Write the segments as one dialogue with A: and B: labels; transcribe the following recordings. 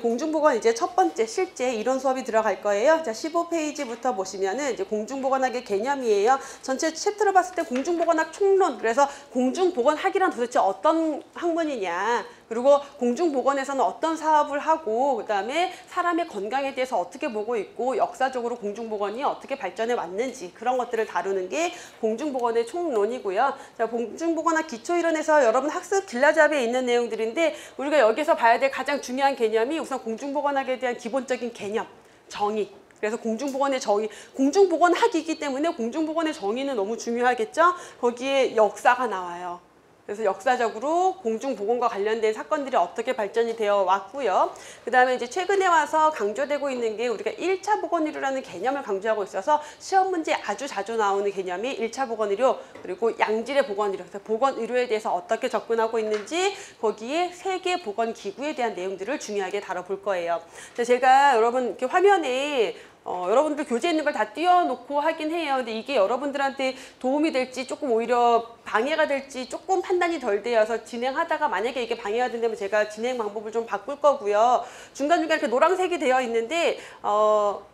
A: 공중보건 이제 첫 번째 실제 이론 수업이 들어갈 거예요. 자, 15페이지부터 보시면은 이제 공중보건학의 개념이에요. 전체 챕터를 봤을 때 공중보건학 총론. 그래서 공중보건학이란 도대체 어떤 학문이냐. 그리고 공중보건에서는 어떤 사업을 하고 그다음에 사람의 건강에 대해서 어떻게 보고 있고 역사적으로 공중보건이 어떻게 발전해 왔는지 그런 것들을 다루는 게 공중보건의 총론이고요. 자, 공중보건학 기초이론에서 여러분 학습 길라잡이에 있는 내용들인데 우리가 여기서 봐야 될 가장 중요한 개념이 우선 공중보건학에 대한 기본적인 개념, 정의. 그래서 공중보건의 정의, 공중보건학이기 때문에 공중보건의 정의는 너무 중요하겠죠? 거기에 역사가 나와요. 그래서 역사적으로 공중보건과 관련된 사건들이 어떻게 발전이 되어 왔고요. 그 다음에 이제 최근에 와서 강조되고 있는 게 우리가 1차 보건의료라는 개념을 강조하고 있어서 시험 문제에 아주 자주 나오는 개념이 1차 보건의료 그리고 양질의 보건의료, 그래서 보건의료에 대해서 어떻게 접근하고 있는지 거기에 세계보건기구에 대한 내용들을 중요하게 다뤄볼 거예요. 제가 여러분 이렇게 화면에 여러분들 교재에 있는 걸 다 띄워놓고 하긴 해요. 근데 이게 여러분들한테 도움이 될지 조금 오히려 방해가 될지 조금 판단이 덜 되어서 진행하다가 만약에 이게 방해가 된다면 제가 진행 방법을 좀 바꿀 거고요. 중간중간 이렇게 노란색이 되어 있는데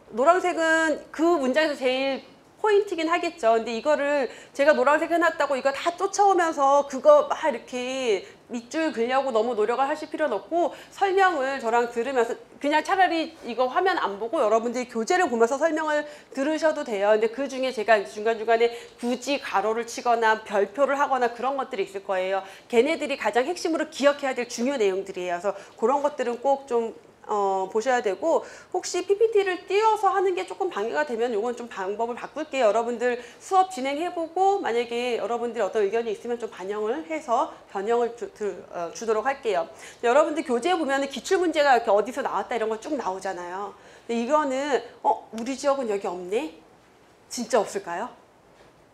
A: 노란색은 그 문장에서 제일 포인트긴 하겠죠. 근데 이거를 제가 노란색 해놨다고 이거 다 쫓아오면서 그거 막 이렇게 밑줄 그려고 너무 노력을 하실 필요는 없고 설명을 저랑 들으면서 그냥 차라리 이거 화면 안 보고 여러분들이 교재를 보면서 설명을 들으셔도 돼요. 근데 그 중에 제가 중간중간에 굳이 가로를 치거나 별표를 하거나 그런 것들이 있을 거예요. 걔네들이 가장 핵심으로 기억해야 될 중요 내용들이에요. 그래서 그런 것들은 꼭 좀 보셔야 되고 혹시 PPT를 띄워서 하는 게 조금 방해가 되면 이건 좀 방법을 바꿀게요. 여러분들 수업 진행해보고 만약에 여러분들이 어떤 의견이 있으면 좀 반영을 해서 변형을 주도록 할게요. 여러분들 교재에 보면 기출문제가 이렇게 어디서 나왔다 이런 거 쭉 나오잖아요. 근데 이거는 우리 지역은 여기 없네? 진짜 없을까요?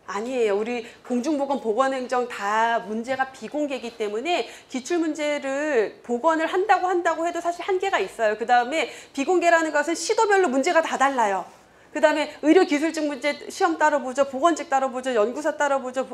A: 아니에요. 우리 공중보건, 보건행정 다 문제가 비공개이기 때문에 기출문제를 보건을 한다고 해도 사실 한계가 있어요. 그 다음에 비공개라는 것은 시도별로 문제가 다 달라요. 그 다음에 의료기술직 문제 시험 따로 보죠. 보건직 따로 보죠. 연구사 따로 보죠.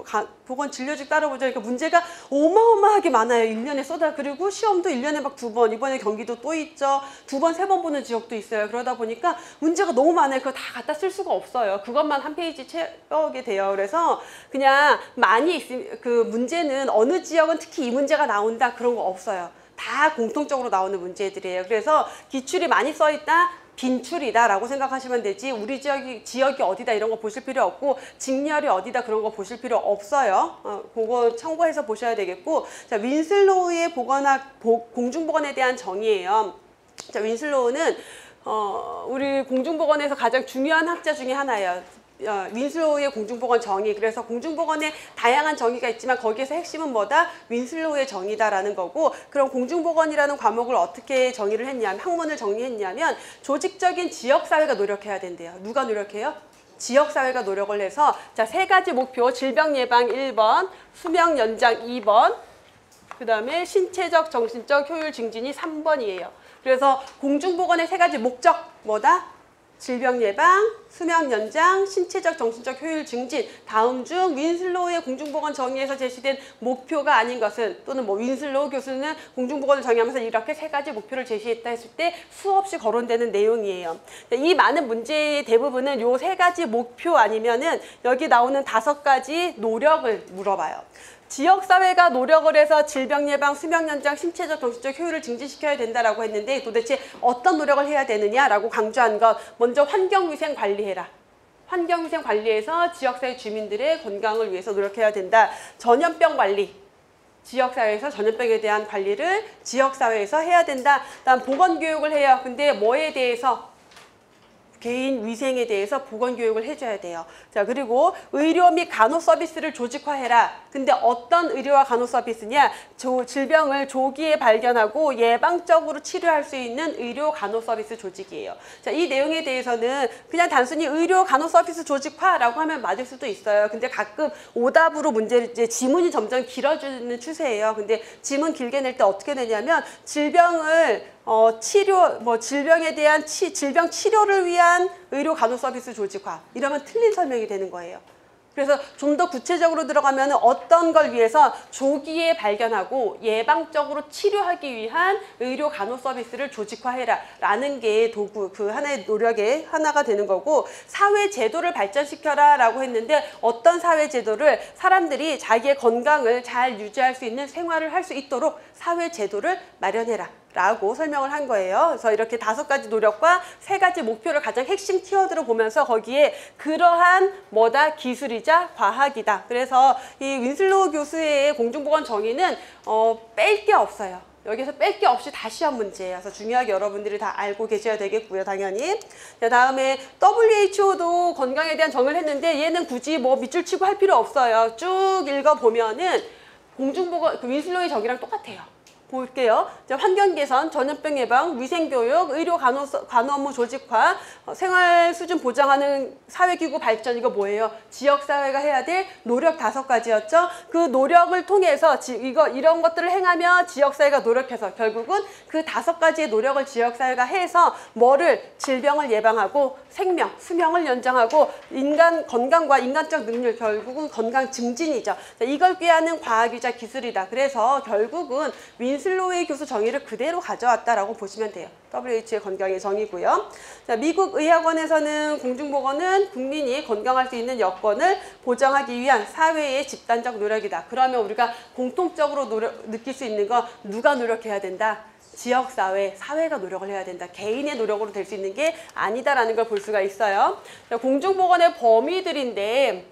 A: 보건진료직 따로 보죠. 그러니까 문제가 어마어마하게 많아요. 1년에 그리고 시험도 1년에 막 2번. 이번에 경기도 또 있죠. 2번, 3번 보는 지역도 있어요. 그러다 보니까 문제가 너무 많아요. 그거 다 갖다 쓸 수가 없어요. 그것만 한 페이지 채우게 돼요. 그래서 그냥 많이 있으면 그 문제는 어느 지역은 특히 이 문제가 나온다 그런 거 없어요. 다 공통적으로 나오는 문제들이에요. 그래서 기출이 많이 써있다. 빈출이다 라고 생각하시면 되지 우리 지역이 어디다 이런 거 보실 필요 없고 직렬이 어디다 그런 거 보실 필요 없어요. 그거 참고해서 보셔야 되겠고 자 윈슬로우의 공중보건에 대한 정의예요. 자 윈슬로우는 우리 공중보건에서 가장 중요한 학자 중에 하나예요. 윈슬로우의 공중보건 정의. 그래서 공중보건에 다양한 정의가 있지만 거기에서 핵심은 뭐다? 윈슬로우의 정의다라는 거고 그럼 공중보건이라는 과목을 어떻게 정의를 했냐면 학문을 정리했냐면 조직적인 지역사회가 노력해야 된대요. 누가 노력해요? 지역사회가 노력을 해서 자, 세 가지 목표 질병 예방 1번, 수명 연장 2번 그 다음에 신체적 정신적 효율 증진이 3번이에요. 그래서 공중보건의 세 가지 목적 뭐다? 질병 예방, 수명 연장, 신체적 정신적 효율 증진. 다음 중 윈슬로우의 공중보건 정의에서 제시된 목표가 아닌 것은 또는 뭐 윈슬로우 교수는 공중보건을 정의하면서 이렇게 세 가지 목표를 제시했다 했을 때 수없이 거론되는 내용이에요. 이 많은 문제의 대부분은 요 세 가지 목표 아니면은 여기 나오는 5가지 노력을 물어봐요. 지역사회가 노력을 해서 질병 예방, 수명 연장, 신체적, 정신적 효율을 증진시켜야 된다라고 했는데 도대체 어떤 노력을 해야 되느냐라고 강조한 것 먼저 환경위생 관리해라. 환경위생 관리에서 지역사회 주민들의 건강을 위해서 노력해야 된다. 전염병 관리. 지역사회에서 전염병에 대한 관리를 지역사회에서 해야 된다. 다음 보건교육을 해요. 근데 뭐에 대해서? 개인 위생에 대해서 보건교육을 해줘야 돼요. 자, 그리고 의료 및 간호 서비스를 조직화해라. 근데 어떤 의료와 간호 서비스냐? 질병을 조기에 발견하고 예방적으로 치료할 수 있는 의료 간호 서비스 조직이에요. 자, 이 내용에 대해서는 그냥 단순히 의료 간호 서비스 조직화라고 하면 맞을 수도 있어요. 근데 가끔 오답으로 이제 지문이 점점 길어지는 추세예요. 근데 지문 길게 낼 때 어떻게 내냐면 질병을 질병에 대한 질병 치료를 위한 의료 간호 서비스 조직화. 이러면 틀린 설명이 되는 거예요. 그래서 좀 더 구체적으로 들어가면 어떤 걸 위해서 조기에 발견하고 예방적으로 치료하기 위한 의료 간호 서비스를 조직화해라 라는 게 도구, 그 하나의 노력의 하나가 되는 거고, 사회 제도를 발전시켜라 라고 했는데 어떤 사회 제도를, 사람들이 자기의 건강을 잘 유지할 수 있는 생활을 할 수 있도록 사회 제도를 마련해라 라고 설명을 한 거예요. 그래서 이렇게 5가지 노력과 3가지 목표를 가장 핵심 키워드로 보면서 거기에 그러한 뭐다? 기술이자 과학이다. 그래서 이 윈슬로우 교수의 공중보건 정의는 뺄 게 없어요. 여기서 뺄 게 없이 다 시험 문제예요. 그래서 중요하게 여러분들이 다 알고 계셔야 되겠고요, 당연히. 자, 다음에 WHO도 건강에 대한 정의를 했는데 얘는 굳이 뭐 밑줄 치고 할 필요 없어요. 쭉 읽어보면은 공중보건, 그 윈슬로우의 정의랑 똑같아요. 볼게요. 환경 개선, 전염병 예방, 위생교육, 의료 간호 업무 조직화, 생활 수준 보장하는 사회기구 발전, 이거 뭐예요? 지역사회가 해야 될 노력 5가지였죠. 그 노력을 통해서 이런 것들을 행하며 지역사회가 노력해서 결국은 그 5가지의 노력을 지역사회가 해서 뭐를? 질병을 예방하고 생명, 수명을 연장하고 인간 건강과 인간적 능률, 결국은 건강 증진이죠. 이걸 꾀하는 과학이자 기술이다. 그래서 결국은 윈슬로우의 교수 정의를 그대로 가져왔다라고 보시면 돼요. WHO의 건강의 정의고요. 자, 미국 의학원에서는 공중보건은 국민이 건강할 수 있는 여건을 보장하기 위한 사회의 집단적 노력이다. 그러면 우리가 공통적으로 느낄 수 있는 건 누가 노력해야 된다? 지역사회, 사회가 노력을 해야 된다. 개인의 노력으로 될 수 있는 게 아니다라는 걸 볼 수가 있어요. 자, 공중보건의 범위들인데,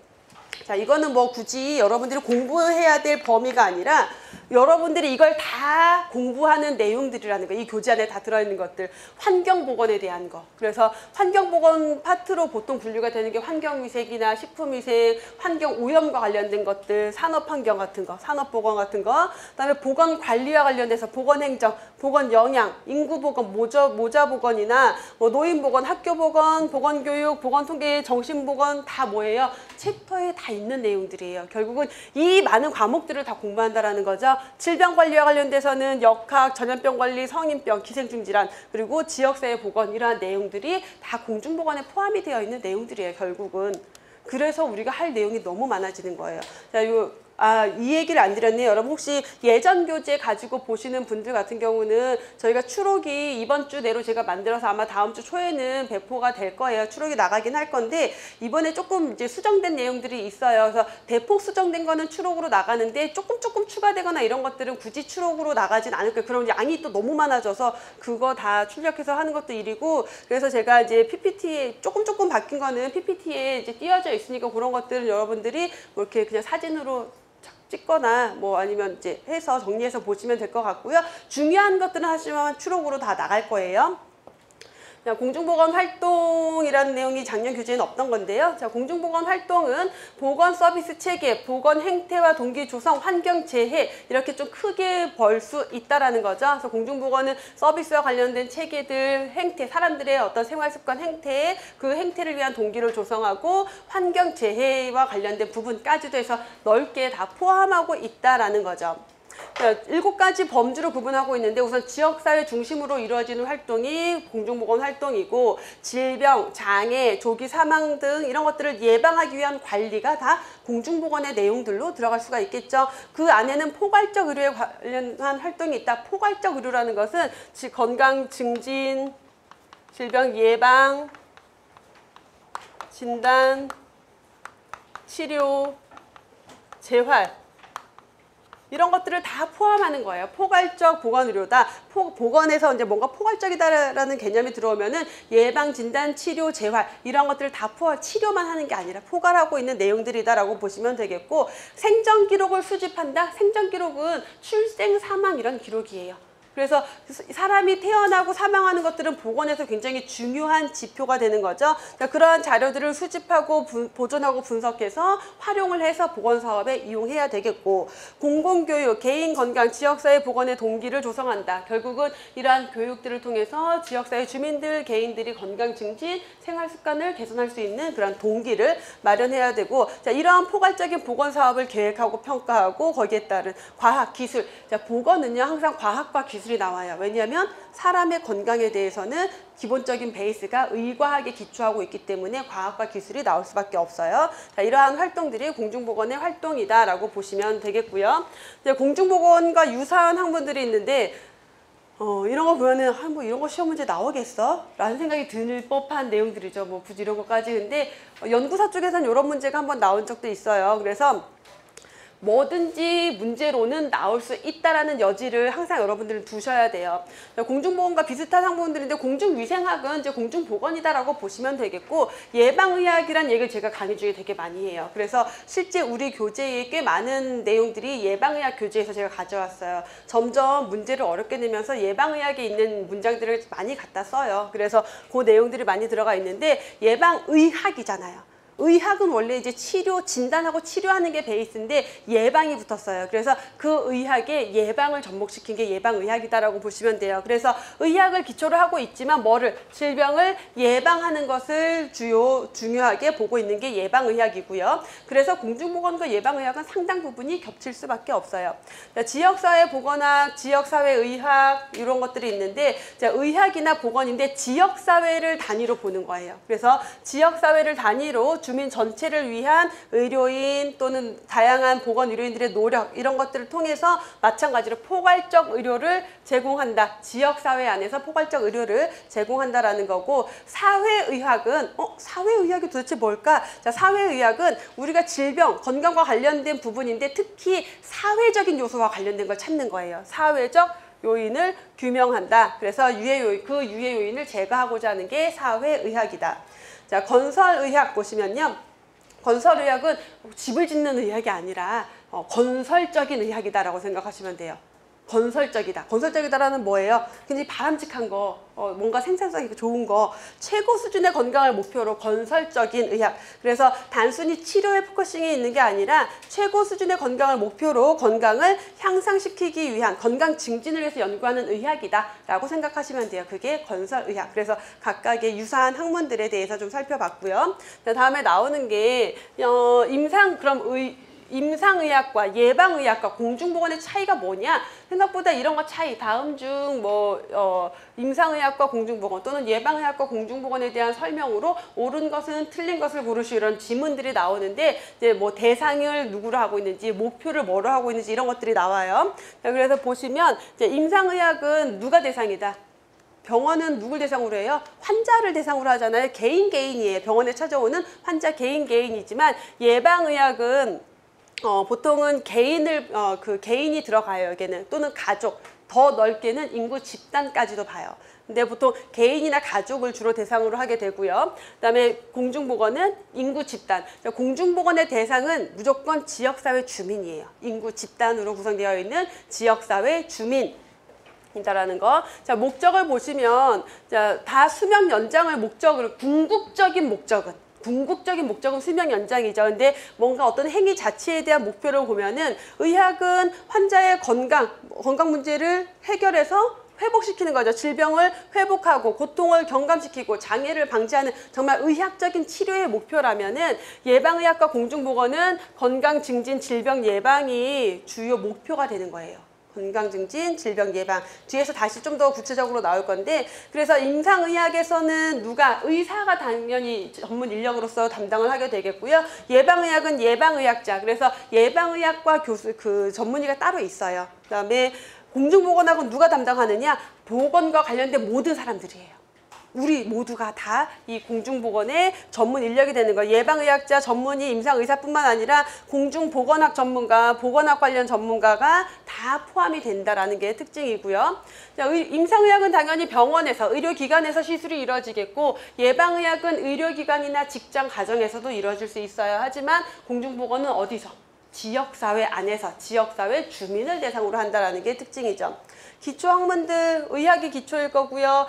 A: 자, 이거는 뭐 굳이 여러분들이 공부해야 될 범위가 아니라 여러분들이 이걸 다 공부하는 내용들이라는 거, 이 교재 안에 다 들어있는 것들, 환경보건에 대한 거. 그래서 환경보건 파트로 보통 분류가 되는 게 환경위생이나 식품위생, 환경오염과 관련된 것들, 산업환경 같은 거, 산업보건 같은 거, 그다음에 보건관리와 관련돼서 보건행정, 보건영양, 인구보건, 모자보건이나 뭐 노인보건, 학교보건, 보건교육, 보건통계, 정신보건 다 뭐예요? 챕터에 다 있는 내용들이에요. 결국은 이 많은 과목들을 다 공부한다라는 거죠. 질병관리와 관련돼서는 역학, 전염병관리, 성인병, 기생충질환, 그리고 지역사회 보건, 이러한 내용들이 다 공중보건에 포함이 되어 있는 내용들이에요, 결국은. 그래서 우리가 할 내용이 너무 많아지는 거예요. 자, 이 얘기를 안 드렸네요. 여러분 혹시 예전 교재 가지고 보시는 분들 같은 경우는 저희가 추록이 이번 주 내로 제가 만들어서 아마 다음 주 초에는 배포가 될 거예요. 추록이 나가긴 할 건데 이번에 조금 이제 수정된 내용들이 있어요. 그래서 대폭 수정된 거는 추록으로 나가는데 조금 추가되거나 이런 것들은 굳이 추록으로 나가진 않을 거예요. 그럼 양이 또 너무 많아져서 그거 다 출력해서 하는 것도 일이고, 그래서 제가 이제 PPT에 조금 바뀐 거는 PPT에 이제 띄어져 있으니까 그런 것들은 여러분들이 뭐 이렇게 그냥 사진으로 찍거나 뭐 아니면 이제 해서 정리해서 보시면 될 것 같고요. 중요한 것들은 하시면 추록으로 다 나갈 거예요. 자, 공중보건 활동이라는 내용이 작년 교재에는 없던 건데요. 자, 공중보건 활동은 보건 서비스 체계, 보건 행태와 동기 조성, 환경 재해, 이렇게 좀 크게 벌 수 있다라는 거죠. 그래서 공중보건은 서비스와 관련된 체계들, 행태, 사람들의 어떤 생활 습관 행태, 그 행태를 위한 동기를 조성하고 환경 재해와 관련된 부분까지도 해서 넓게 다 포함하고 있다라는 거죠. 7가지 범주로 구분하고 있는데, 우선 지역사회 중심으로 이루어지는 활동이 공중보건 활동이고, 질병, 장애, 조기 사망 등 이런 것들을 예방하기 위한 관리가 다 공중보건의 내용들로 들어갈 수가 있겠죠. 그 안에는 포괄적 의료에 관련한 활동이 있다. 포괄적 의료라는 것은 건강 증진, 질병 예방, 진단, 치료, 재활, 이런 것들을 다 포함하는 거예요. 포괄적 보건의료다. 보건에서 이제 뭔가 포괄적이다라는 개념이 들어오면은 예방, 진단, 치료, 재활, 이런 것들을 다 치료만 하는 게 아니라 포괄하고 있는 내용들이다라고 보시면 되겠고, 생전 기록을 수집한다. 생전 기록은 출생, 사망 이런 기록이에요. 그래서 사람이 태어나고 사망하는 것들은 보건에서 굉장히 중요한 지표가 되는 거죠. 그러니까 그러한 자료들을 수집하고 보존하고 분석해서 활용을 해서 보건사업에 이용해야 되겠고, 공공교육, 개인 건강, 지역사회 보건의 동기를 조성한다. 결국은 이러한 교육들을 통해서 지역사회 주민들, 개인들이 건강 증진, 생활 습관을 개선할 수 있는 그런 동기를 마련해야 되고, 자, 이러한 포괄적인 보건사업을 계획하고 평가하고 거기에 따른 과학, 기술. 자, 보건은요 항상 과학과 기술 기술이 나와요. 왜냐하면 사람의 건강에 대해서는 기본적인 베이스가 의과학에 기초하고 있기 때문에 과학과 기술이 나올 수밖에 없어요. 자, 이러한 활동들이 공중보건의 활동이다라고 보시면 되겠고요. 이제 공중보건과 유사한 학문들이 있는데 이런 거 보면은 뭐 이런 거 시험 문제 나오겠어? 라는 생각이 들 법한 내용들이죠. 뭐 굳이 이런 것까지. 근데 연구사 쪽에서는 이런 문제가 한번 나온 적도 있어요. 그래서 뭐든지 문제로는 나올 수 있다라는 여지를 항상 여러분들은 두셔야 돼요. 공중보건과 비슷한 학문들인데 공중위생학은 이제 공중보건이다라고 보시면 되겠고, 예방의학이란 얘기를 제가 강의 중에 되게 많이 해요. 그래서 실제 우리 교재에 꽤 많은 내용들이 예방의학 교재에서 제가 가져왔어요. 점점 문제를 어렵게 내면서 예방의학에 있는 문장들을 많이 갖다 써요. 그래서 그 내용들이 많이 들어가 있는데, 예방의학이잖아요. 의학은 원래 이제 진단하고 치료하는 게 베이스인데 예방이 붙었어요. 그래서 그 의학에 예방을 접목시킨 게 예방의학이다라고 보시면 돼요. 그래서 의학을 기초로 하고 있지만 질병을 예방하는 것을 중요하게 보고 있는 게 예방의학이고요. 그래서 공중보건과 예방의학은 상당 부분이 겹칠 수밖에 없어요. 지역사회 보건학, 지역사회의학 이런 것들이 있는데, 의학이나 보건인데 지역사회를 단위로 보는 거예요. 그래서 지역사회를 단위로 주민 전체를 위한 의료인 또는 다양한 보건 의료인들의 노력, 이런 것들을 통해서 마찬가지로 포괄적 의료를 제공한다. 지역사회 안에서 포괄적 의료를 제공한다라는 거고, 사회의학은 사회의학이 도대체 뭘까? 자, 사회의학은 우리가 질병, 건강과 관련된 부분인데 특히 사회적인 요소와 관련된 걸 찾는 거예요. 사회적 요인을 규명한다. 그래서 그 유해 요인을 제거하고자 하는 게 사회의학이다. 자, 건설의학 보시면요. 건설의학은 집을 짓는 의학이 아니라 건설적인 의학이다라고 생각하시면 돼요. 건설적이다. 건설적이다라는 뭐예요? 굉장히 바람직한 거, 뭔가 생산성이 좋은 거, 최고 수준의 건강을 목표로 건설적인 의학. 그래서 단순히 치료에 포커싱이 있는 게 아니라 최고 수준의 건강을 목표로 건강을 향상시키기 위한, 건강 증진을 위해서 연구하는 의학이다라고 생각하시면 돼요. 그게 건설의학. 그래서 각각의 유사한 학문들에 대해서 좀 살펴봤고요. 다음에 나오는 게 임상의학과 예방의학과 공중보건의 차이가 뭐냐? 생각보다 이런 거 차이, 다음 중 임상의학과 공중보건 또는 예방의학과 공중보건에 대한 설명으로 옳은 것은 틀린 것을 고르시오, 이런 지문들이 나오는데, 이제 뭐 대상을 누구로 하고 있는지, 목표를 뭐로 하고 있는지 이런 것들이 나와요. 그래서 보시면 이제 임상의학은 누가 대상이다? 병원은 누굴 대상으로 해요? 환자를 대상으로 하잖아요. 개인이에요. 병원에 찾아오는 환자 개인이지만, 예방의학은 보통은 개인이 들어가요, 여기는. 또는 가족, 더 넓게는 인구 집단까지도 봐요. 근데 보통 개인이나 가족을 주로 대상으로 하게 되고요. 그다음에 공중보건은 인구 집단. 공중보건의 대상은 무조건 지역사회 주민이에요. 인구 집단으로 구성되어 있는 지역사회 주민. 이다라는 거. 자, 목적을 보시면, 다 수명 연장을 궁극적인 목적은 수명 연장이죠. 근데 뭔가 어떤 행위 자체에 대한 목표를 보면은, 의학은 환자의 건강 문제를 해결해서 회복시키는 거죠. 질병을 회복하고 고통을 경감시키고 장애를 방지하는 정말 의학적인 치료의 목표라면은, 예방의학과 공중보건은 건강 증진, 질병 예방이 주요 목표가 되는 거예요. 건강 증진, 질병 예방. 뒤에서 다시 좀 더 구체적으로 나올 건데, 그래서 임상의학에서는 의사가 당연히 전문 인력으로서 담당을 하게 되겠고요. 예방의학은 예방의학자. 그래서 예방의학과 전문의가 따로 있어요. 그다음에 공중보건학은 누가 담당하느냐? 보건과 관련된 모든 사람들이에요. 우리 모두가 다 이 공중보건의 전문 인력이 되는 거예요. 예방의학자, 전문의, 임상의사뿐만 아니라 공중보건학 전문가, 보건학 관련 전문가가 다 포함이 된다라는 게 특징이고요. 자, 임상의학은 당연히 병원에서, 의료기관에서 시술이 이루어지겠고, 예방의학은 의료기관이나 직장, 가정에서도 이루어질 수 있어요. 하지만 공중보건은 어디서? 지역사회 안에서, 지역사회 주민을 대상으로 한다는 게 특징이죠. 기초학문들, 의학이 기초일 거고요.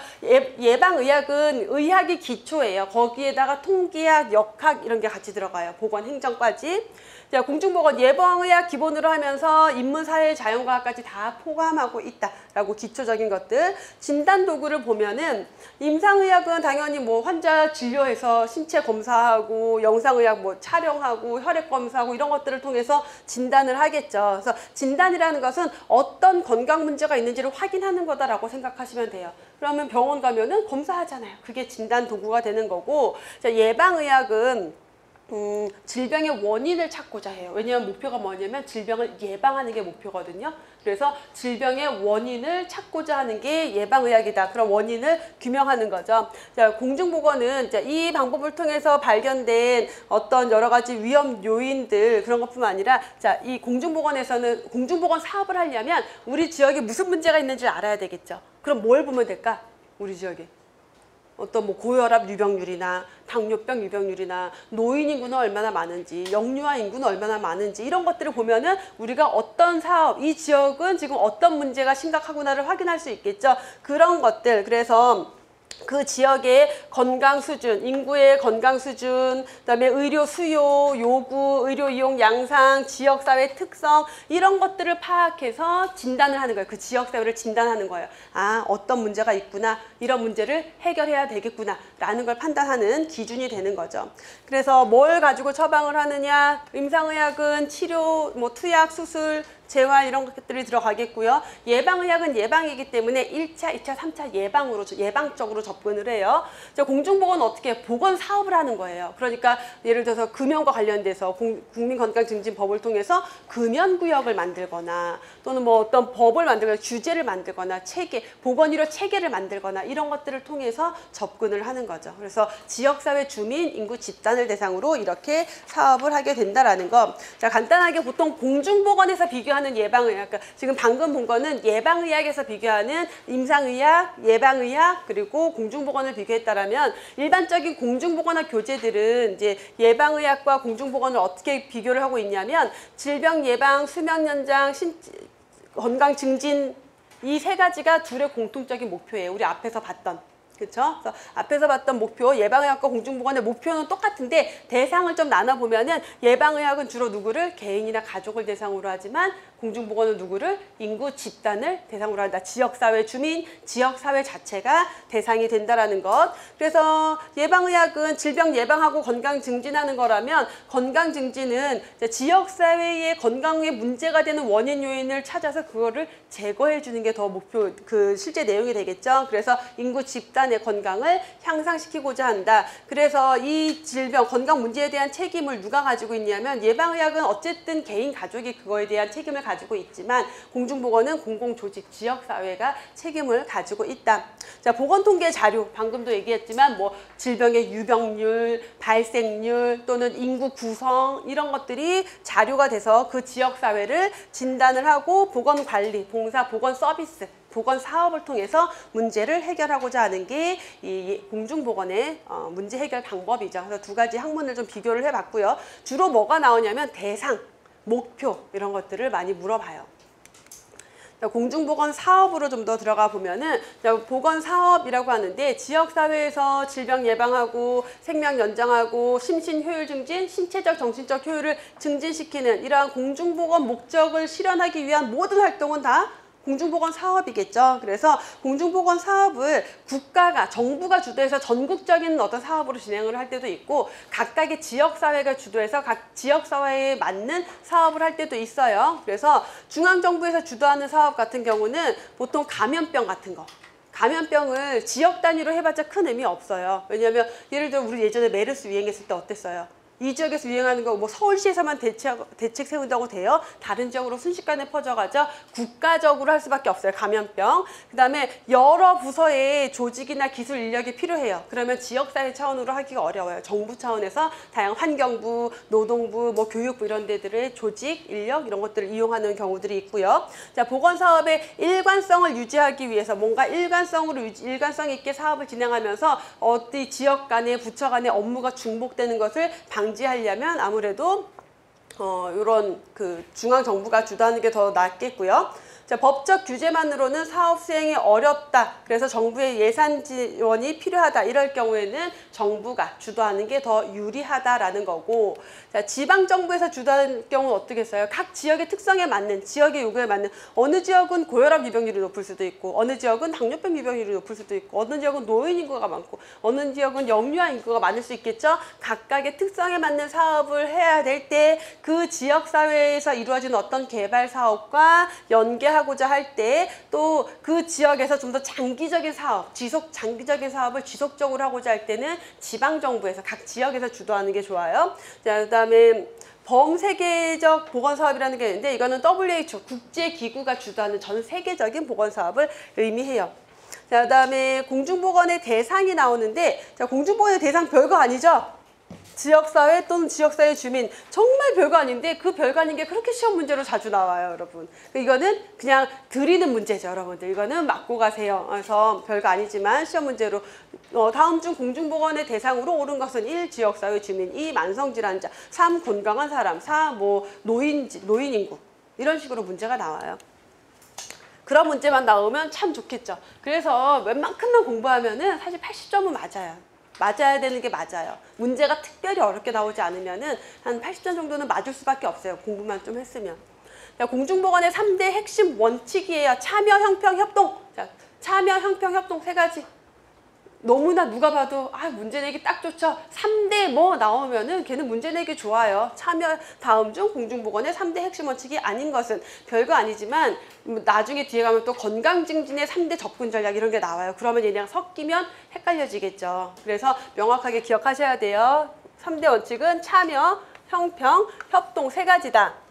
A: 예방의학은 의학이 기초예요. 거기에다가 통계학, 역학 이런 게 같이 들어가요. 보건행정까지. 자, 공중보건 예방의학 기본으로 하면서 인문사회 자연과학까지 다 포함하고 있다라고 기초적인 것들. 진단 도구를 보면은 임상의학은 당연히 뭐 환자 진료해서 신체 검사하고 영상의학 뭐 촬영하고 혈액 검사하고 이런 것들을 통해서 진단을 하겠죠. 그래서 진단이라는 것은 어떤 건강 문제가 있는지를 확인하는 거다라고 생각하시면 돼요. 그러면 병원 가면은 검사하잖아요. 그게 진단 도구가 되는 거고, 자, 예방의학은 질병의 원인을 찾고자 해요. 왜냐하면 목표가 뭐냐면 질병을 예방하는 게 목표거든요. 그래서 질병의 원인을 찾고자 하는 게 예방의학이다. 그런 원인을 규명하는 거죠. 자, 공중보건은 이 방법을 통해서 발견된 어떤 여러 가지 위험 요인들 그런 것뿐만 아니라 자, 이 공중보건에서는 공중보건 사업을 하려면 우리 지역에 무슨 문제가 있는지 알아야 되겠죠. 그럼 뭘 보면 될까? 우리 지역에. 어떤 뭐 고혈압 유병률이나 당뇨병 유병률이나 노인 인구는 얼마나 많은지, 영유아 인구는 얼마나 많은지 이런 것들을 보면은 우리가 어떤 사업, 이 지역은 지금 어떤 문제가 심각하구나를 확인할 수 있겠죠. 그런 것들. 그래서 그 지역의 건강 수준, 인구의 건강 수준, 그다음에 의료 수요, 요구, 의료 이용 양상, 지역사회 특성 이런 것들을 파악해서 진단을 하는 거예요. 그 지역사회를 진단하는 거예요. 아, 어떤 문제가 있구나, 이런 문제를 해결해야 되겠구나 라는 걸 판단하는 기준이 되는 거죠. 그래서 뭘 가지고 처방을 하느냐, 임상의학은 치료, 뭐 투약, 수술, 재활 이런 것들이 들어가겠고요. 예방의학은 예방이기 때문에 1차, 2차, 3차 예방적으로 접근을 해요. 공중보건은 어떻게 보건 사업을 하는 거예요. 그러니까 예를 들어서 금연과 관련돼서 국민건강증진법을 통해서 금연구역을 만들거나 또는 뭐 어떤 법을 만들거나 규제를 만들거나 체계, 보건의료 체계를 만들거나 이런 것들을 통해서 접근을 하는 거죠. 그래서 지역사회 주민 인구 집단을 대상으로 이렇게 사업을 하게 된다라는 거. 자, 간단하게 보통 공중보건에서 비교하는 예방의학, 그러니까 지금 방금 본 거는 예방의학에서 비교하는 임상의학, 예방의학 그리고 공중보건을 비교했다라면 일반적인 공중보건학 교재들은 이제 예방의학과 공중보건을 어떻게 비교를 하고 있냐면 질병 예방, 수명 연장, 건강 증진 이 세 가지가 둘의 공통적인 목표예요. 우리 앞에서 봤던. 그렇죠? 그래서 앞에서 봤던 목표, 예방의학과 공중보건의 목표는 똑같은데 대상을 좀 나눠보면은 예방의학은 주로 누구를? 개인이나 가족을 대상으로 하지만 공중보건은 누구를? 인구 집단을 대상으로 한다. 지역사회 주민, 지역사회 자체가 대상이 된다라는 것. 그래서 예방의학은 질병 예방하고 건강 증진하는 거라면 건강 증진은 지역사회의 건강에 문제가 되는 원인 요인을 찾아서 그거를 제거해 주는 게 더 목표, 그 실제 내용이 되겠죠. 그래서 인구 집단의 건강을 향상시키고자 한다. 그래서 이 질병, 건강 문제에 대한 책임을 누가 가지고 있냐면 예방의학은 어쨌든 개인, 가족이 그거에 대한 책임을 가지고 있지만 공중보건은 공공조직, 지역사회가 책임을 가지고 있다. 자, 보건통계 자료, 방금도 얘기했지만 뭐 질병의 유병률, 발생률 또는 인구 구성 이런 것들이 자료가 돼서 그 지역사회를 진단을 하고 보건관리, 봉사, 보건 서비스, 보건 사업을 통해서 문제를 해결하고자 하는 게 이 공중보건의 문제 해결 방법이죠. 그래서 두 가지 학문을 좀 비교를 해봤고요. 주로 뭐가 나오냐면 대상, 목표 이런 것들을 많이 물어봐요. 공중보건 사업으로 좀 더 들어가 보면은 보건 사업이라고 하는데 지역사회에서 질병 예방하고 생명 연장하고 심신 효율 증진, 신체적 정신적 효율을 증진시키는 이러한 공중보건 목적을 실현하기 위한 모든 활동은 다 공중보건 사업이겠죠. 그래서 공중보건 사업을 국가가, 정부가 주도해서 전국적인 어떤 사업으로 진행을 할 때도 있고 각각의 지역사회가 주도해서 각 지역사회에 맞는 사업을 할 때도 있어요. 그래서 중앙정부에서 주도하는 사업 같은 경우는 보통 감염병 같은 거, 감염병을 지역 단위로 해봤자 큰 의미 없어요. 왜냐하면 예를 들어 우리 예전에 메르스 유행했을 때 어땠어요? 이 지역에서 유행하는 거 뭐 서울시에서만 대책 세운다고 돼요? 다른 지역으로 순식간에 퍼져가죠. 국가적으로 할 수밖에 없어요. 감염병. 그 다음에 여러 부서의 조직이나 기술 인력이 필요해요. 그러면 지역사회 차원으로 하기가 어려워요. 정부 차원에서 다양한 환경부, 노동부, 뭐 교육부 이런 데들의 조직, 인력 이런 것들을 이용하는 경우들이 있고요. 자, 보건사업의 일관성을 유지하기 위해서 뭔가 일관성 있게 사업을 진행하면서 어디 지역 간의 부처 간의 업무가 중복되는 것을 방지하려면 아무래도 이런 그 중앙 정부가 주도하는 게 더 낫겠고요. 자, 법적 규제만으로는 사업 수행이 어렵다. 그래서 정부의 예산 지원이 필요하다. 이럴 경우에는 정부가 주도하는 게 더 유리하다라는 거고, 자, 지방 정부에서 주도하는 경우는 어떻게 써요? 각 지역의 특성에 맞는, 지역의 요구에 맞는, 어느 지역은 고혈압 유병률이 높을 수도 있고, 어느 지역은 당뇨병 유병률이 높을 수도 있고, 어느 지역은 노인 인구가 많고, 어느 지역은 영유아 인구가 많을 수 있겠죠. 각각의 특성에 맞는 사업을 해야 될 때 그 지역 사회에서 이루어지는 어떤 개발 사업과 연계하고자 할 때, 또 그 지역에서 좀 더 장기적인 사업, 장기적인 사업을 지속적으로 하고자 할 때는 지방 정부에서, 각 지역에서 주도하는 게 좋아요. 자, 그다음에 범세계적 보건사업이라는 게 있는데, 이거는 WHO, 국제기구가 주도하는 전 세계적인 보건사업을 의미해요. 자, 그다음에 공중보건의 대상이 나오는데, 자, 공중보건의 대상 별거 아니죠? 지역사회 또는 지역사회 주민, 정말 별거 아닌데 그 별거 아닌 게 그렇게 시험 문제로 자주 나와요, 여러분. 이거는 그냥 드리는 문제죠, 여러분들. 이거는 맞고 가세요. 그래서 별거 아니지만 시험 문제로 다음 중 공중보건의 대상으로 오른 것은 1. 지역사회 주민, 2. 만성질환자, 3. 건강한 사람, 4. 노인 인구, 이런 식으로 문제가 나와요. 그런 문제만 나오면 참 좋겠죠. 그래서 웬만큼만 공부하면은 사실 80점은 맞아야 되는 게 맞아요. 문제가 특별히 어렵게 나오지 않으면은 한 80점 정도는 맞을 수밖에 없어요. 공부만 좀 했으면. 자, 공중보건의 3대 핵심 원칙이에요. 참여, 형평, 협동. 자, 참여, 형평, 협동 세 가지. 너무나 누가 봐도 문제 내기 딱 좋죠. 3대 뭐 나오면은 걔는 문제 내기 좋아요. 참여, 다음 중 공중보건의 3대 핵심 원칙이 아닌 것은, 별거 아니지만 나중에 뒤에 가면 또 건강증진의 3대 접근 전략 이런 게 나와요. 그러면 얘네랑 섞이면 헷갈려지겠죠. 그래서 명확하게 기억하셔야 돼요. 3대 원칙은 참여, 형평, 협동 세 가지다.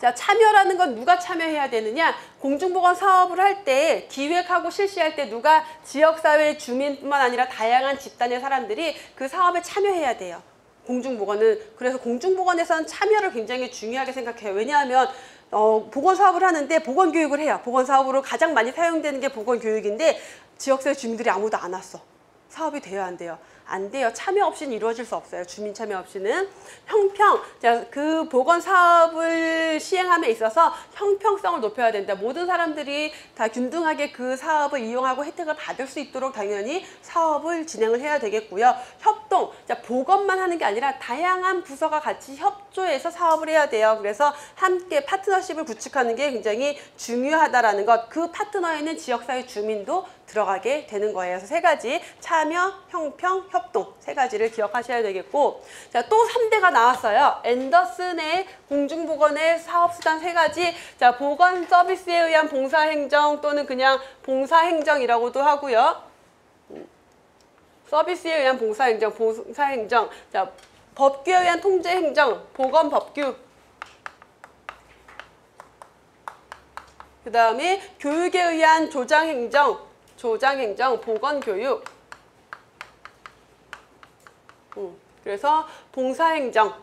A: 자, 참여라는 건 누가 참여해야 되느냐? 공중보건 사업을 할 때, 기획하고 실시할 때 누가, 지역사회 주민뿐만 아니라 다양한 집단의 사람들이 그 사업에 참여해야 돼요. 공중보건은. 그래서 공중보건에서는 참여를 굉장히 중요하게 생각해요. 왜냐하면 보건사업을 하는데 보건교육을 해요. 보건사업으로 가장 많이 사용되는 게 보건교육인데 지역사회 주민들이 아무도 안 왔어. 사업이 돼야 안 돼요. 안 돼요. 참여 없이는 이루어질 수 없어요. 주민 참여 없이는. 형평, 자, 그 보건 사업을 시행함에 있어서 형평성을 높여야 된다. 모든 사람들이 다 균등하게 그 사업을 이용하고 혜택을 받을 수 있도록 당연히 사업을 진행을 해야 되겠고요. 협동, 자, 보건만 하는 게 아니라 다양한 부서가 같이 협조해서 사업을 해야 돼요. 그래서 함께 파트너십을 구축하는 게 굉장히 중요하다라는 것. 그 파트너에는 지역사회 주민도 들어가게 되는 거예요. 그래서 세 가지, 참여, 형평, 협동 세 가지를 기억하셔야 되겠고, 자, 또 3대가 나왔어요. 앤더슨의 공중보건의 사업수단 세 가지. 자, 보건 서비스에 의한 봉사행정 또는 그냥 봉사행정이라고도 하고요. 서비스에 의한 봉사행정. 자, 법규에 의한 통제행정, 보건법규. 그 다음에 교육에 의한 조장행정, 보건교육. 그래서 봉사행정,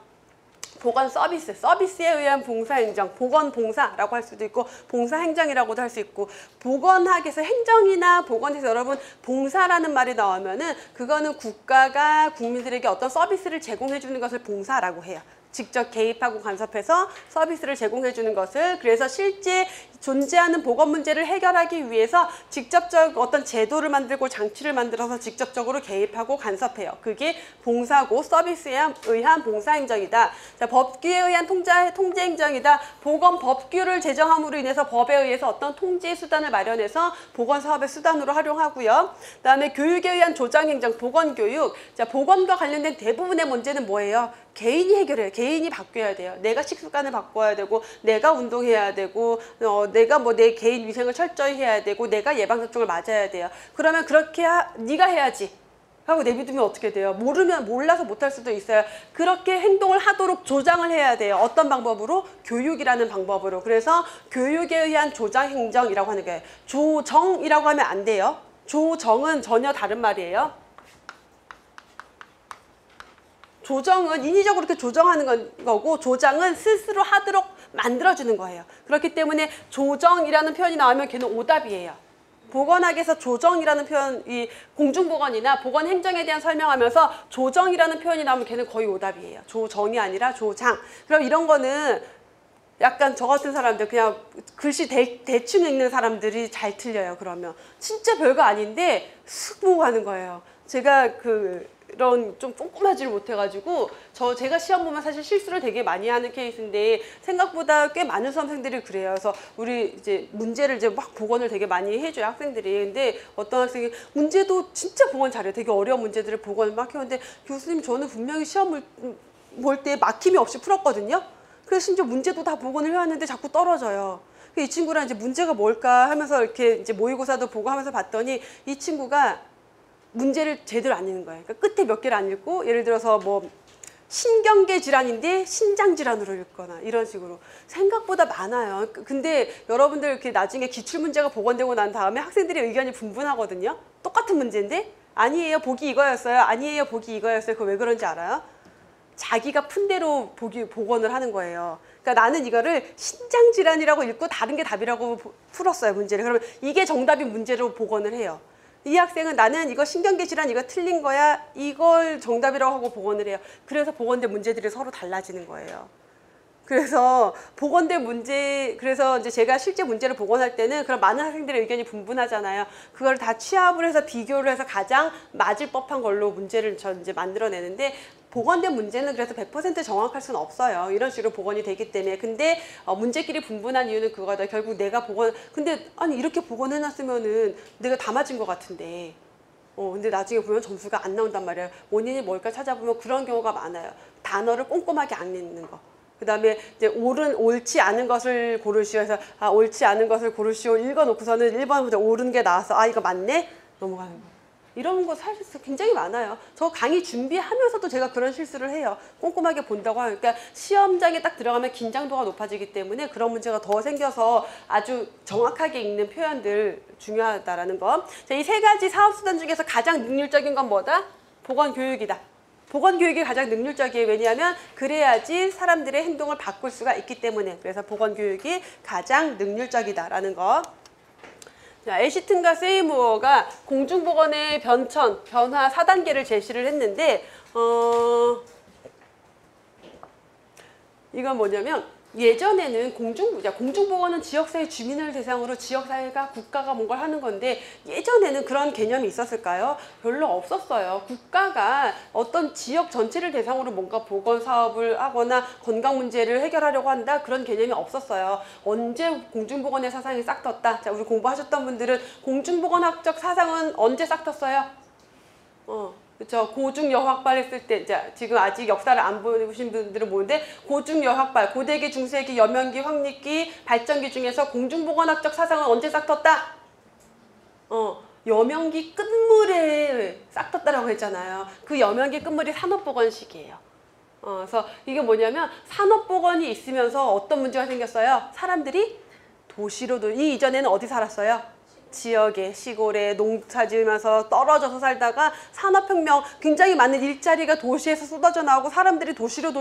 A: 보건 서비스에 의한 봉사행정, 보건봉사라고 할 수도 있고 봉사행정이라고도 할 수 있고, 보건학에서 행정이나 보건에서 여러분 봉사라는 말이 나오면은 그거는 국가가 국민들에게 어떤 서비스를 제공해 주는 것을 봉사라고 해요. 직접 개입하고 간섭해서 서비스를 제공해 주는 것을. 그래서 실제 존재하는 보건 문제를 해결하기 위해서 직접적 어떤 제도를 만들고 장치를 만들어서 직접적으로 개입하고 간섭해요. 그게 봉사고 서비스에 의한 봉사행정이다. 자, 법규에 의한 통제행정이다. 보건 법규를 제정함으로 인해서 법에 의해서 어떤 통제 수단을 마련해서 보건 사업의 수단으로 활용하고요. 그다음에 교육에 의한 조장행정, 보건교육. 자, 보건과 관련된 대부분의 문제는 뭐예요? 개인이 해결해요. 개인이 바뀌어야 돼요. 내가 식습관을 바꿔야 되고, 내가 운동해야 되고, 내가 내 개인 위생을 철저히 해야 되고, 내가 예방접종을 맞아야 돼요. 그러면 그렇게 네가 해야지 하고 내비두면 어떻게 돼요? 몰라서 못할 수도 있어요. 그렇게 행동을 하도록 조장을 해야 돼요. 어떤 방법으로? 교육이라는 방법으로. 그래서 교육에 의한 조장행정이라고 하는 거예요. 조정이라고 하면 안 돼요. 조정은 전혀 다른 말이에요. 조정은 인위적으로 이렇게 조정하는 거고, 조장은 스스로 하도록 만들어주는 거예요. 그렇기 때문에 조정이라는 표현이 나오면 걔는 오답이에요. 보건학에서 조정이라는 표현, 이 공중보건이나 보건행정에 대한 설명하면서 조정이라는 표현이 나오면 걔는 거의 오답이에요. 조정이 아니라 조장. 그럼 이런 거는 약간 저 같은 사람들, 그냥 글씨 대충 읽는 사람들이 잘 틀려요. 그러면 진짜 별거 아닌데 쓱 보고 가는 거예요. 제가 그런 좀 꼼꼼하지를 못해가지고 제가 시험 보면 사실 실수를 되게 많이 하는 케이스인데 생각보다 꽤 많은 수험생들이 그래요. 그래서 우리 이제 문제를 이제 막 복원을 되게 많이 해줘요, 학생들이. 근데 어떤 학생이 문제도 진짜 복원 잘해요. 되게 어려운 문제들을 복원을 막 해오는데 교수님, 저는 분명히 시험을 볼 때 막힘이 없이 풀었거든요. 그래서 심지어 문제도 다 복원을 해왔는데 자꾸 떨어져요. 이 친구랑 이제 문제가 뭘까 하면서 이렇게 이제 모의고사도 보고 하면서 봤더니 이 친구가 문제를 제대로 안 읽는 거예요. 그러니까 끝에 몇 개를 안 읽고, 예를 들어서 뭐 신경계 질환인데 신장 질환으로 읽거나 이런 식으로 생각보다 많아요. 근데 여러분들 이렇게 나중에 기출 문제가 복원되고 난 다음에 학생들의 의견이 분분하거든요. 똑같은 문제인데 아니에요, 보기 이거였어요. 아니에요, 보기 이거였어요. 그거 왜 그런지 알아요? 자기가 푼 대로 복원을 하는 거예요. 그러니까 나는 이거를 신장 질환이라고 읽고 다른 게 답이라고 풀었어요, 문제를. 그러면 이게 정답인 문제로 복원을 해요. 이 학생은 나는 이거 신경계 질환 이거 틀린 거야, 이걸 정답이라고 하고 복원을 해요. 그래서 복원된 문제들이 서로 달라지는 거예요. 그래서 복원된 문제, 그래서 이제 제가 실제 문제를 복원할 때는 그런 많은 학생들의 의견이 분분하잖아요. 그걸 다 취합을 해서 비교를 해서 가장 맞을 법한 걸로 문제를 전 이제 만들어내는데, 복원된 문제는 그래서 100% 정확할 수는 없어요. 이런 식으로 복원이 되기 때문에. 근데 문제끼리 분분한 이유는 그거다. 결국 내가 근데 아니 이렇게 복원해놨으면은 내가 다 맞은 것 같은데. 근데 나중에 보면 점수가 안 나온단 말이에요. 원인이 뭘까 찾아보면 그런 경우가 많아요. 단어를 꼼꼼하게 안 읽는 거. 그 다음에 이제 옳지 않은 것을 고르시오 해서 옳지 않은 것을 고르시오 읽어놓고서는 1번부터 옳은 게 나와서 이거 맞네? 넘어가는 거. 이런 거 사실 굉장히 많아요. 저 강의 준비하면서도 제가 그런 실수를 해요. 꼼꼼하게 본다고 하니까 그러니까 시험장에 딱 들어가면 긴장도가 높아지기 때문에 그런 문제가 더 생겨서 아주 정확하게 읽는 표현들 중요하다라는 거. 자, 이 세 가지 사업수단 중에서 가장 능률적인 건 뭐다? 보건교육이다. 보건교육이 가장 능률적이에요. 왜냐하면 그래야지 사람들의 행동을 바꿀 수가 있기 때문에. 그래서 보건교육이 가장 능률적이다라는 거. 자, 애시튼과 세이무어가 공중보건의 변화 4단계를 제시를 했는데 이건 뭐냐면 예전에는 공중보건은 지역사회 주민을 대상으로 지역사회가 국가가 뭔가를 하는 건데 예전에는 그런 개념이 있었을까요? 별로 없었어요. 국가가 어떤 지역 전체를 대상으로 뭔가 보건 사업을 하거나 건강 문제를 해결하려고 한다, 그런 개념이 없었어요. 언제 공중보건의 사상이 싹 텄다? 자, 우리 공부하셨던 분들은 공중보건학적 사상은 언제 싹 텄어요? 그렇죠. 고중여학발 했을 때, 지금 아직 역사를 안 보신 분들은 모르는데 고중여학발, 고대기, 중세기, 여명기, 황리기, 발전기 중에서 공중보건학적 사상은 언제 싹 텄다? 여명기 끝물에 싹 텄다라고 했잖아요. 그 여명기 끝물이 산업보건 시기예요. 그래서 이게 뭐냐면 산업보건이 있으면서 어떤 문제가 생겼어요? 사람들이 도시로도, 이전에는 어디 살았어요? 지역에, 시골에 농사 지으면서 떨어져서 살다가 산업혁명, 굉장히 많은 일자리가 도시에서 쏟아져 나오고 사람들이 도시로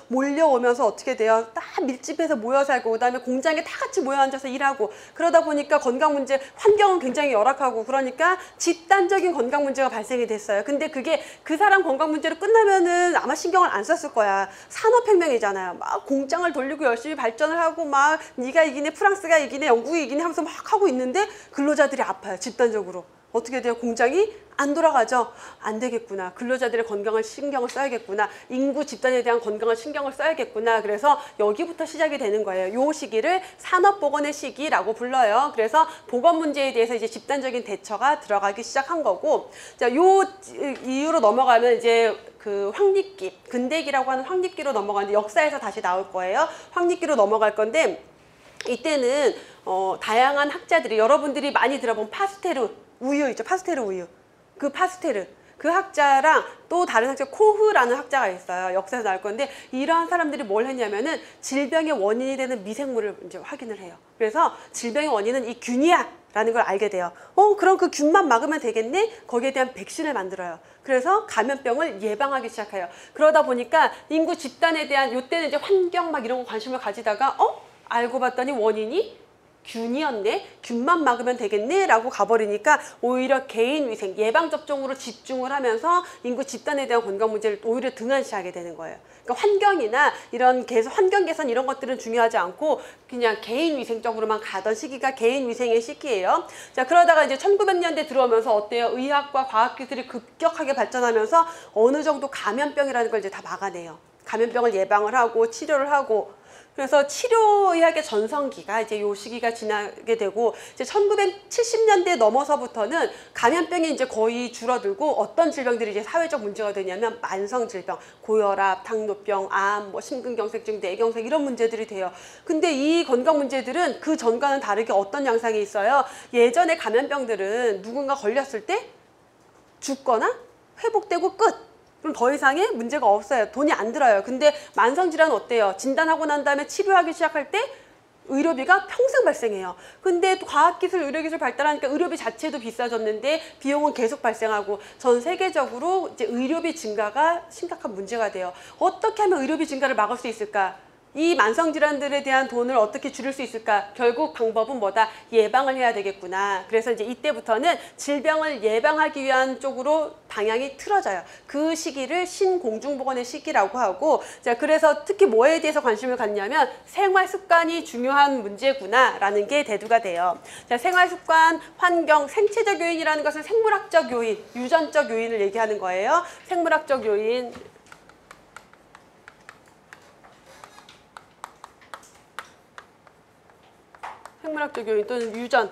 A: 몰려오면서 어떻게 돼요? 딱 밀집해서 모여 살고, 그 다음에 공장에 다 같이 모여 앉아서 일하고, 그러다 보니까 건강 문제, 환경은 굉장히 열악하고, 그러니까 집단적인 건강 문제가 발생이 됐어요. 근데 그게 그 사람 건강 문제로 끝나면은 아마 신경을 안 썼을 거야. 산업혁명이잖아요. 막 공장을 돌리고 열심히 발전을 하고 막 네가 이기네, 프랑스가 이기네, 영국이 이기네 하면서 막 하고 있는데 근로자들이 아파요. 집단적으로. 어떻게 돼요? 공장이 안 돌아가죠? 안 되겠구나. 근로자들의 건강을 신경을 써야겠구나. 인구 집단에 대한 건강을 신경을 써야겠구나. 그래서 여기부터 시작이 되는 거예요. 요 시기를 산업보건의 시기라고 불러요. 그래서 보건 문제에 대해서 이제 집단적인 대처가 들어가기 시작한 거고, 자, 요 이유로 넘어가면 이제 그 황립기, 근대기라고 하는 황립기로 넘어가는데 역사에서 다시 나올 거예요. 황립기로 넘어갈 건데 이때는 다양한 학자들이, 여러분들이 많이 들어본 파스테르 우유 있죠? 파스테르 우유. 그 파스테르, 그 학자랑 또 다른 학자 코흐라는 학자가 있어요. 역사에서 나올 건데 이러한 사람들이 뭘 했냐면은 질병의 원인이 되는 미생물을 이제 확인을 해요. 그래서 질병의 원인은 이 균이야 라는 걸 알게 돼요. 그럼 그 균만 막으면 되겠네? 거기에 대한 백신을 만들어요. 그래서 감염병을 예방하기 시작해요. 그러다 보니까 인구 집단에 대한, 요때는 이제 환경 막 이런 거 관심을 가지다가 알고 봤더니 원인이 균이었네? 균만 막으면 되겠네? 라고 가버리니까 오히려 개인위생, 예방접종으로 집중을 하면서 인구 집단에 대한 건강 문제를 오히려 등한시하게 되는 거예요. 그러니까 환경이나 이런 환경 개선 이런 것들은 중요하지 않고 그냥 개인위생적으로만 가던 시기가 개인위생의 시기예요. 자, 그러다가 이제 1900년대 들어오면서 어때요? 의학과 과학기술이 급격하게 발전하면서 어느 정도 감염병이라는 걸 이제 다 막아내요. 감염병을 예방을 하고 치료를 하고 그래서 치료의학의 전성기가 이제 요 시기가 지나게 되고 이제 1970년대 넘어서부터는 감염병이 이제 거의 줄어들고 어떤 질병들이 이제 사회적 문제가 되냐면 만성 질병, 고혈압, 당뇨병, 암, 뭐 심근경색증, 뇌경색 이런 문제들이 돼요. 근데 이 건강 문제들은 그 전과는 다르게 어떤 양상이 있어요? 예전에 감염병들은 누군가 걸렸을 때 죽거나 회복되고 끝. 그럼 더 이상의 문제가 없어요. 돈이 안 들어요. 근데 만성질환은 어때요? 진단하고 난 다음에 치료하기 시작할 때 의료비가 평생 발생해요. 근데 또 과학기술, 의료기술 발달하니까 의료비 자체도 비싸졌는데 비용은 계속 발생하고 전 세계적으로 이제 의료비 증가가 심각한 문제가 돼요. 어떻게 하면 의료비 증가를 막을 수 있을까? 이 만성질환들에 대한 돈을 어떻게 줄일 수 있을까? 결국 방법은 뭐다? 예방을 해야 되겠구나. 그래서 이제 이때부터는 질병을 예방하기 위한 쪽으로 방향이 틀어져요. 그 시기를 신공중보건의 시기라고 하고, 자, 그래서 특히 뭐에 대해서 관심을 갖냐면 생활 습관이 중요한 문제구나라는 게 대두가 돼요. 자, 생활 습관, 환경, 생체적 요인이라는 것은 생물학적 요인, 유전적 요인을 얘기하는 거예요. 생물학적 요인. 생물학적 요인 또는 유전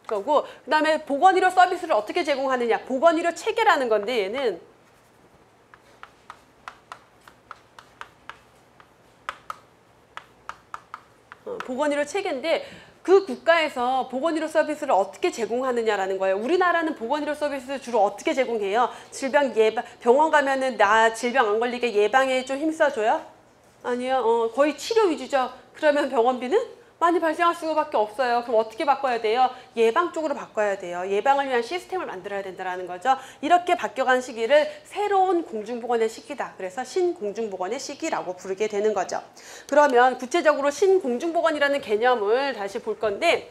A: 거고 그 다음에 보건의료 서비스를 어떻게 제공하느냐 보건의료 체계라는 건데 얘는 보건의료 체계인데 그 국가에서 보건의료 서비스를 어떻게 제공하느냐라는 거예요. 우리나라는 보건의료 서비스를 주로 어떻게 제공해요? 질병 예방, 병원 가면은 나 질병 안 걸리게 예방에 좀 힘써줘요? 아니요. 거의 치료 위주죠. 그러면 병원비는? 많이 발생할 수밖에 없어요. 그럼 어떻게 바꿔야 돼요? 예방 쪽으로 바꿔야 돼요. 예방을 위한 시스템을 만들어야 된다는 거죠. 이렇게 바뀌어간 시기를 새로운 공중보건의 시기다. 그래서 신공중보건의 시기라고 부르게 되는 거죠. 그러면 구체적으로 신공중보건이라는 개념을 다시 볼 건데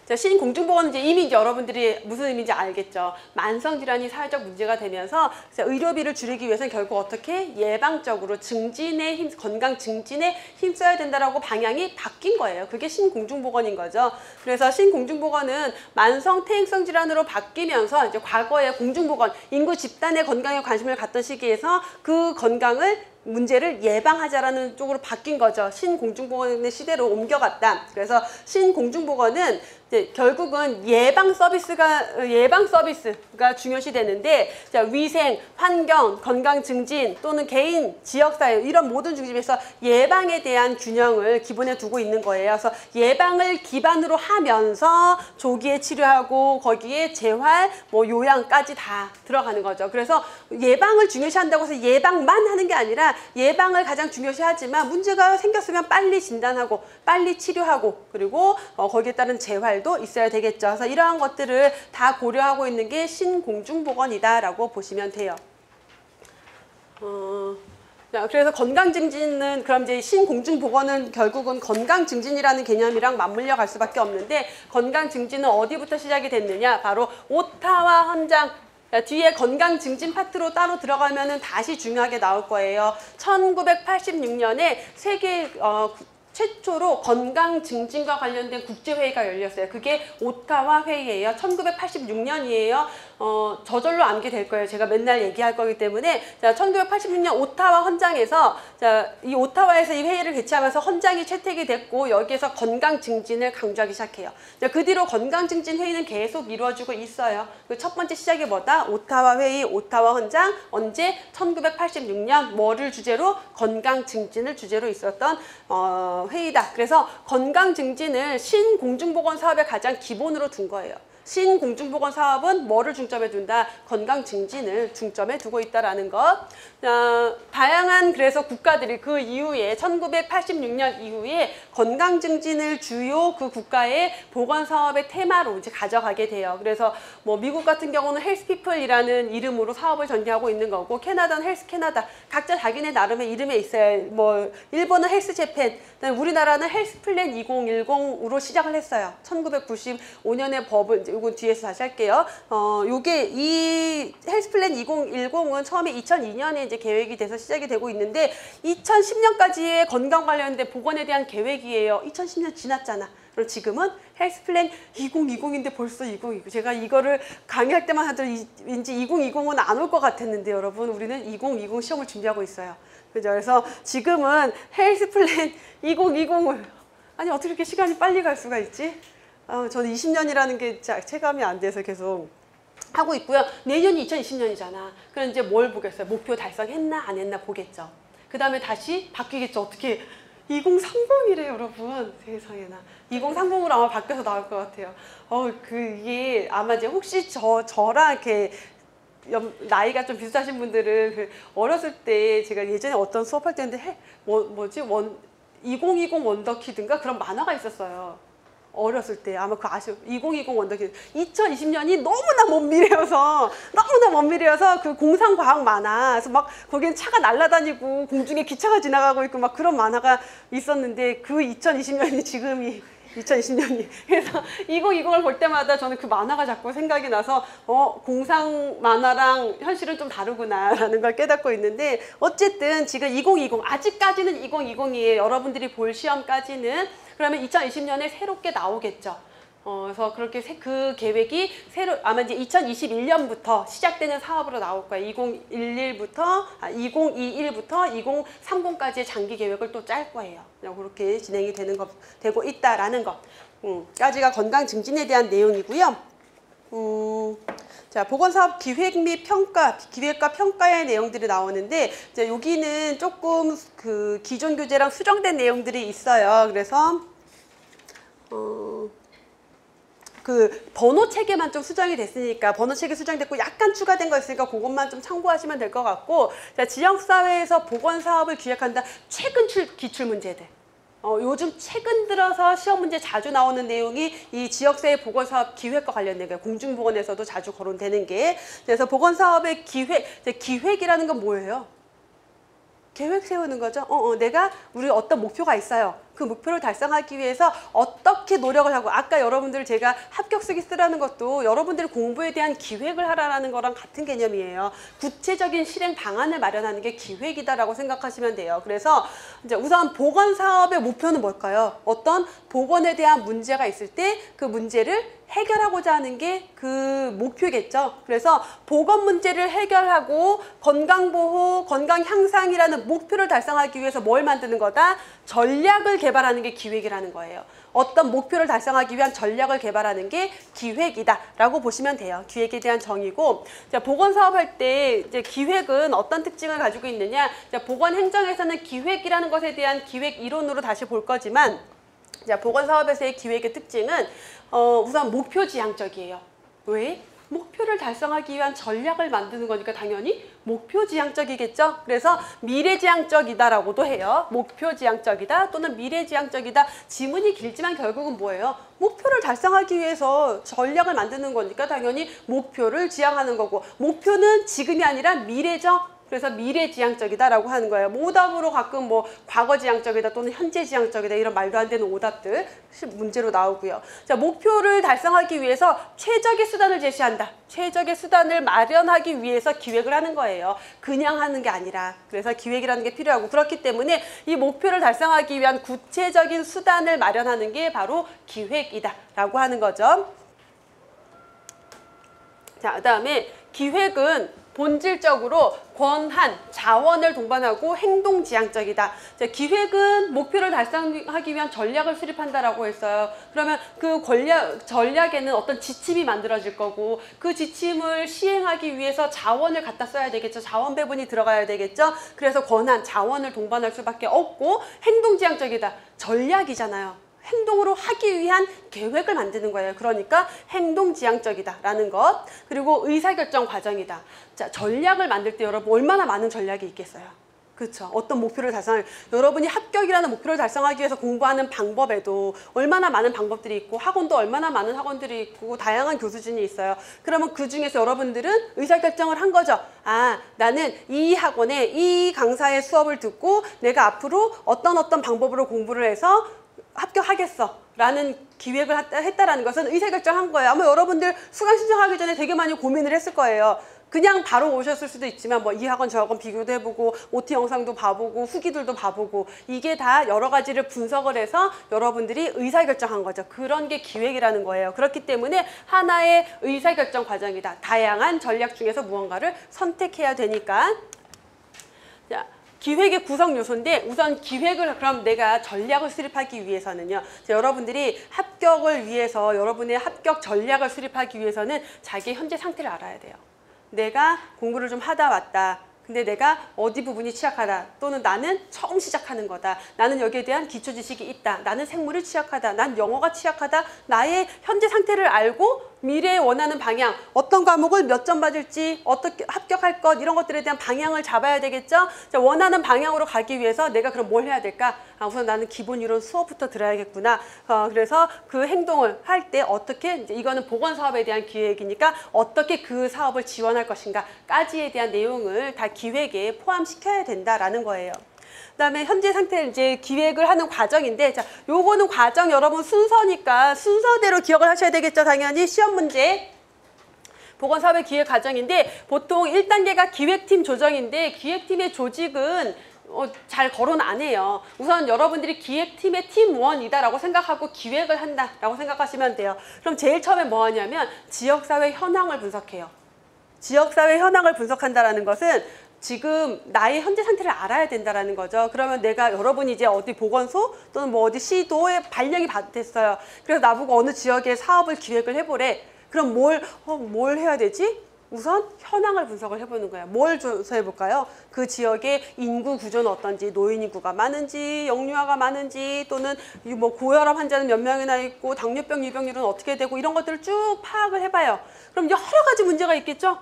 A: 자, 신공중보건은 이미 여러분들이 무슨 의미인지 알겠죠. 만성질환이 사회적 문제가 되면서 의료비를 줄이기 위해서는 결국 어떻게 예방적으로 증진에 건강 증진에 힘써야 된다라고 방향이 바뀐 거예요. 그게 신공중보건인 거죠. 그래서 신공중보건은 만성 퇴행성 질환으로 바뀌면서 이제 과거의 공중보건, 인구 집단의 건강에 관심을 갖던 시기에서 그 건강을 문제를 예방하자라는 쪽으로 바뀐 거죠. 신공중보건의 시대로 옮겨갔다. 그래서 신공중보건은 이제 결국은 예방 서비스가 중요시 되는데 자, 위생, 환경, 건강 증진 또는 개인, 지역사회 이런 모든 중심에서 예방에 대한 균형을 기본에 두고 있는 거예요. 그래서 예방을 기반으로 하면서 조기에 치료하고 거기에 재활, 뭐 요양까지 다 들어가는 거죠. 그래서 예방을 중요시한다고 해서 예방만 하는 게 아니라 예방을 가장 중요시하지만 문제가 생겼으면 빨리 진단하고 빨리 치료하고 그리고 거기에 따른 재활도 있어야 되겠죠. 그래서 이러한 것들을 다 고려하고 있는 게 신공중보건이다라고 보시면 돼요. 그래서 건강증진은 그럼 이제 신공중보건은 결국은 건강증진이라는 개념이랑 맞물려 갈 수밖에 없는데 건강증진은 어디부터 시작이 됐느냐? 바로 오타와 헌장. 뒤에 건강 증진 파트로 따로 들어가면은 다시 중요하게 나올 거예요. 1986년에 세계 최초로 건강 증진과 관련된 국제회의가 열렸어요. 그게 오타와 회의예요. 1986년이에요. 저절로 암게 될 거예요. 제가 맨날 얘기할 거기 때문에 자, 1986년 오타와 헌장에서 자, 이 오타와에서 이 회의를 개최하면서 헌장이 채택이 됐고 여기에서 건강 증진을 강조하기 시작해요. 자, 그 뒤로 건강 증진 회의는 계속 이루어지고 있어요. 그 첫 번째 시작이 뭐다? 오타와 회의, 오타와 헌장 언제? 1986년 뭐를 주제로? 건강 증진을 주제로 있었던 회의다. 그래서 건강 증진을 신공중보건 사업의 가장 기본으로 둔 거예요. 신공중보건 사업은 뭐를 중점에 둔다? 건강 증진을 중점에 두고 있다라는 것. 다양한 그래서 국가들이 그 이후에 1986년 이후에 건강 증진을 주요 그 국가의 보건 사업의 테마로 이제 가져가게 돼요. 그래서 뭐 미국 같은 경우는 헬스피플이라는 이름으로 사업을 전개하고 있는 거고, 캐나다는 헬스 캐나다, 각자 자기네 나름의 이름에 있어요. 뭐 일본은 헬스 재팬, 우리나라는 헬스 플랜 2010으로 시작을 했어요. 1995년의 법은 이건 뒤에서 다시 할게요. 요게 이 헬스 플랜 2010은 처음에 2002년에 이제 계획이 돼서 시작이 되고 있는데 2010년까지의 건강 관련된 보건에 대한 계획이에요. 2010년 지났잖아. 그리고 지금은 헬스 플랜 2020인데 벌써 2020. 제가 이거를 강의할 때만 하더라도 왠지 2020은 안 올 것 같았는데 여러분, 우리는 2020 시험을 준비하고 있어요. 그죠? 그래서 지금은 헬스 플랜 2020을, 아니 어떻게 이렇게 시간이 빨리 갈 수가 있지? 저는 20년이라는 게 체감이 안 돼서 계속 하고 있고요. 내년이 2020년이잖아. 그럼 이제 뭘 보겠어요? 목표 달성했나 안 했나 보겠죠. 그 다음에 다시 바뀌겠죠. 어떻게 2030이래 여러분. 세상에나 2030으로 아마 바뀌어서 나올 것 같아요. 그게 아마 이제 혹시 저랑 이렇게 나이가 좀 비슷하신 분들은 그 어렸을 때 제가 예전에 어떤 수업할 때 했는데 2020 원더키드인가 그런 만화가 있었어요. 어렸을 때 아마 그 2020 원더키드. 2020년이 너무나 먼 미래여서 그 공상과학 만화, 그래서 막 거기엔 차가 날아다니고 공중에 기차가 지나가고 있고 막 그런 만화가 있었는데, 그 2020년이 지금이 2020년이. 그래서 2020을 볼 때마다 저는 그 만화가 자꾸 생각이 나서 공상 만화랑 현실은 좀 다르구나라는 걸 깨닫고 있는데, 어쨌든 지금 2020 아직까지는 2020이에요. 여러분들이 볼 시험까지는. 그러면 2020년에 새롭게 나오겠죠. 그래서 그렇게 그 계획이 아마 이제 2021년부터 시작되는 사업으로 나올 거예요. 2021부터 2030까지의 장기 계획을 또 짤 거예요. 그렇게 진행이 되고 있다라는 것. 까지가 건강 증진에 대한 내용이고요. 자, 보건사업 기획 및 평가, 기획과 평가의 내용들이 나오는데, 이제 여기는 조금 그 기존 교재랑 수정된 내용들이 있어요. 그래서 그 번호 체계만 좀 수정이 됐으니까, 번호 체계 수정됐고 약간 추가된 거 있으니까 그것만 좀 참고하시면 될 것 같고, 자, 지역사회에서 보건사업을 기획한다. 최근 기출 문제들. 요즘 최근 들어서 시험 문제 자주 나오는 내용이 이 지역사회 보건사업 기획과 관련된 거예요. 공중보건에서도 자주 거론되는 게. 그래서 보건사업의 기획이라는 건 뭐예요? 계획 세우는 거죠. 내가 우리 어떤 목표가 있어요. 그 목표를 달성하기 위해서 어떻게 노력을 하고, 아까 여러분들 제가 합격쓰기 쓰라는 것도 여러분들이 공부에 대한 기획을 하라는 거랑 같은 개념이에요. 구체적인 실행 방안을 마련하는 게 기획이다라고 생각하시면 돼요. 그래서 이제 우선 보건 사업의 목표는 뭘까요? 어떤 보건에 대한 문제가 있을 때 그 문제를 해결하고자 하는 게 그 목표겠죠. 그래서 보건 문제를 해결하고 건강보호, 건강향상이라는 목표를 달성하기 위해서 뭘 만드는 거다? 전략을 개발하는 게 기획이라는 거예요. 어떤 목표를 달성하기 위한 전략을 개발하는 게 기획이다라고 보시면 돼요. 기획에 대한 정의고, 자, 보건사업할 때 이제 기획은 어떤 특징을 가지고 있느냐? 자, 보건행정에서는 기획이라는 것에 대한 기획 이론으로 다시 볼 거지만, 자, 보건사업에서의 기획의 특징은 우선 목표지향적이에요. 왜? 목표를 달성하기 위한 전략을 만드는 거니까 당연히 목표지향적이겠죠. 그래서 미래지향적이다라고도 해요. 목표지향적이다 또는 미래지향적이다. 지문이 길지만 결국은 뭐예요? 목표를 달성하기 위해서 전략을 만드는 거니까 당연히 목표를 지향하는 거고, 목표는 지금이 아니라 미래죠. 그래서 미래지향적이다라고 하는 거예요. 오답으로 가끔 뭐 과거지향적이다 또는 현재지향적이다 이런 말도 안 되는 오답들 문제로 나오고요. 자, 목표를 달성하기 위해서 최적의 수단을 제시한다. 최적의 수단을 마련하기 위해서 기획을 하는 거예요. 그냥 하는 게 아니라. 그래서 기획이라는 게 필요하고, 그렇기 때문에 이 목표를 달성하기 위한 구체적인 수단을 마련하는 게 바로 기획이다라고 하는 거죠. 자, 그다음에 기획은 본질적으로 권한, 자원을 동반하고 행동지향적이다. 자, 기획은 목표를 달성하기 위한 전략을 수립한다라고 했어요. 그러면 그 전략에는 어떤 지침이 만들어질 거고, 그 지침을 시행하기 위해서 자원을 갖다 써야 되겠죠. 자원 배분이 들어가야 되겠죠. 그래서 권한, 자원을 동반할 수밖에 없고, 행동지향적이다. 전략이잖아요. 행동으로 하기 위한 계획을 만드는 거예요. 그러니까 행동지향적이다라는 것. 그리고 의사결정 과정이다. 자, 전략을 만들 때 여러분 얼마나 많은 전략이 있겠어요. 그렇죠. 어떤 목표를 여러분이 합격이라는 목표를 달성하기 위해서 공부하는 방법에도 얼마나 많은 방법들이 있고 학원도 얼마나 많은 학원들이 있고 다양한 교수진이 있어요. 그러면 그 중에서 여러분들은 의사결정을 한 거죠. 아, 나는 이 학원에 이 강사의 수업을 듣고 내가 앞으로 어떤 방법으로 공부를 해서 합격하겠어 라는 기획을 했다라는 것은 의사결정한 거예요. 아마 여러분들 수강 신청하기 전에 되게 많이 고민을 했을 거예요. 그냥 바로 오셨을 수도 있지만 뭐 이 학원 저 학원 비교도 해보고 OT 영상도 봐보고 후기들도 봐보고 이게 다 여러 가지를 분석을 해서 여러분들이 의사결정한 거죠. 그런 게 기획이라는 거예요. 그렇기 때문에 하나의 의사결정 과정이다. 다양한 전략 중에서 무언가를 선택해야 되니까. 자, 기획의 구성 요소인데 우선 기획을 그럼 내가 전략을 수립하기 위해서는요. 여러분들이 합격을 위해서 여러분의 합격 전략을 수립하기 위해서는 자기의 현재 상태를 알아야 돼요. 내가 공부를 좀 하다 왔다. 근데 내가 어디 부분이 취약하다. 또는 나는 처음 시작하는 거다. 나는 여기에 대한 기초 지식이 있다. 나는 생물이 취약하다. 난 영어가 취약하다. 나의 현재 상태를 알고 미래에 원하는 방향, 어떤 과목을 몇 점 받을지, 어떻게 합격할 것 이런 것들에 대한 방향을 잡아야 되겠죠. 자, 원하는 방향으로 가기 위해서 내가 그럼 뭘 해야 될까? 아, 우선 나는 기본 이론 수업부터 들어야겠구나. 그래서 그 행동을 할 때 어떻게 이제 이거는 보건 사업에 대한 기획이니까 어떻게 그 사업을 지원할 것인가까지에 대한 내용을 다 기획에 포함시켜야 된다라는 거예요. 그다음에 현재 상태를 이제 기획을 하는 과정인데, 자, 요거는 과정 여러분 순서니까 순서대로 기억을 하셔야 되겠죠. 당연히 시험 문제. 보건사업의 기획 과정인데 보통 1단계가 기획팀 조정인데 기획팀의 조직은 잘 거론 안 해요. 우선 여러분들이 기획팀의 팀1이다라고 생각하고 기획을 한다라고 생각하시면 돼요. 그럼 제일 처음에 뭐 하냐면 지역사회 현황을 분석해요. 지역사회 현황을 분석한다라는 것은 지금 나의 현재 상태를 알아야 된다라는 거죠. 그러면 내가 여러분이 이제 어디 보건소 또는 뭐 어디 시도에 발령이 됐어요. 그래서 나보고 어느 지역에 사업을 기획을 해보래. 그럼 뭘 해야 되지? 우선 현황을 분석을 해보는 거예요. 뭘 조사해볼까요? 그 지역의 인구 구조는 어떤지, 노인 인구가 많은지, 영유아가 많은지, 또는 뭐 고혈압 환자는 몇 명이나 있고, 당뇨병 유병률은 어떻게 되고 이런 것들을 쭉 파악을 해봐요. 그럼 여러 가지 문제가 있겠죠?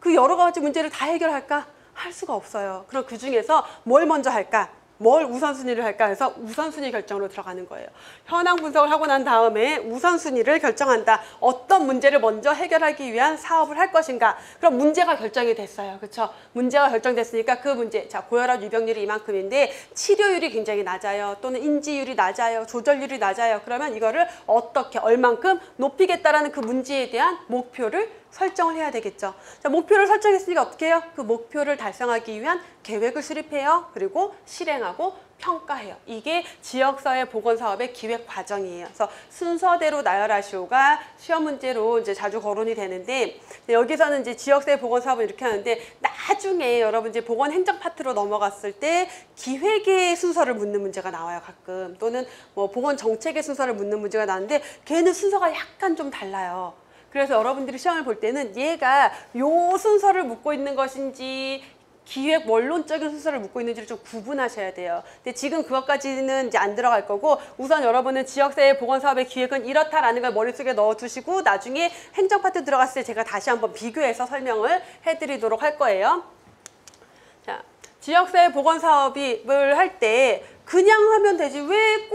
A: 그 여러 가지 문제를 다 해결할까? 할 수가 없어요. 그럼 그 중에서 뭘 먼저 할까? 뭘 우선순위를 할까 해서 우선순위 결정으로 들어가는 거예요. 현황 분석을 하고 난 다음에 우선순위를 결정한다. 어떤 문제를 먼저 해결하기 위한 사업을 할 것인가. 그럼 문제가 결정이 됐어요. 그렇죠? 문제가 결정됐으니까 그 문제, 자, 고혈압 유병률이 이만큼인데 치료율이 굉장히 낮아요. 또는 인지율이 낮아요. 조절률이 낮아요. 그러면 이거를 어떻게 얼만큼 높이겠다라는 그 문제에 대한 목표를 설정을 해야 되겠죠. 자, 목표를 설정했으니까 어떻게 해요? 그 목표를 달성하기 위한 계획을 수립해요. 그리고 실행하고 평가해요. 이게 지역사회 보건사업의 기획 과정이에요. 그래서 순서대로 나열하시오가 시험 문제로 이제 자주 거론이 되는데, 여기서는 이제 지역사회 보건사업을 이렇게 하는데, 나중에 여러분 이제 보건행정 파트로 넘어갔을 때 기획의 순서를 묻는 문제가 나와요, 가끔. 또는 뭐 보건정책의 순서를 묻는 문제가 나오는데, 걔는 순서가 약간 좀 달라요. 그래서 여러분들이 시험을 볼 때는 얘가 요 순서를 묻고 있는 것인지 기획 원론적인 순서를 묻고 있는지를 좀 구분하셔야 돼요. 근데 지금 그것까지는 이제 안 들어갈 거고, 우선 여러분은 지역사회 보건사업의 기획은 이렇다라는 걸 머릿속에 넣어두시고 나중에 행정 파트 들어갔을 때 제가 다시 한번 비교해서 설명을 해드리도록 할 거예요. 자, 지역사회 보건사업을 할 때 그냥 하면 되지 왜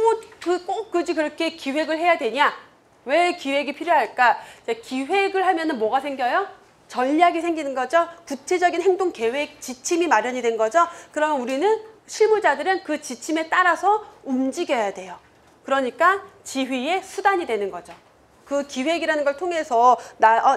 A: 꼭 굳이 그렇게 기획을 해야 되냐? 왜 기획이 필요할까? 자, 기획을 하면은 뭐가 생겨요? 전략이 생기는 거죠. 구체적인 행동 계획 지침이 마련이 된 거죠. 그러면 우리는 실무자들은 그 지침에 따라서 움직여야 돼요. 그러니까 지휘의 수단이 되는 거죠. 그 기획이라는 걸 통해서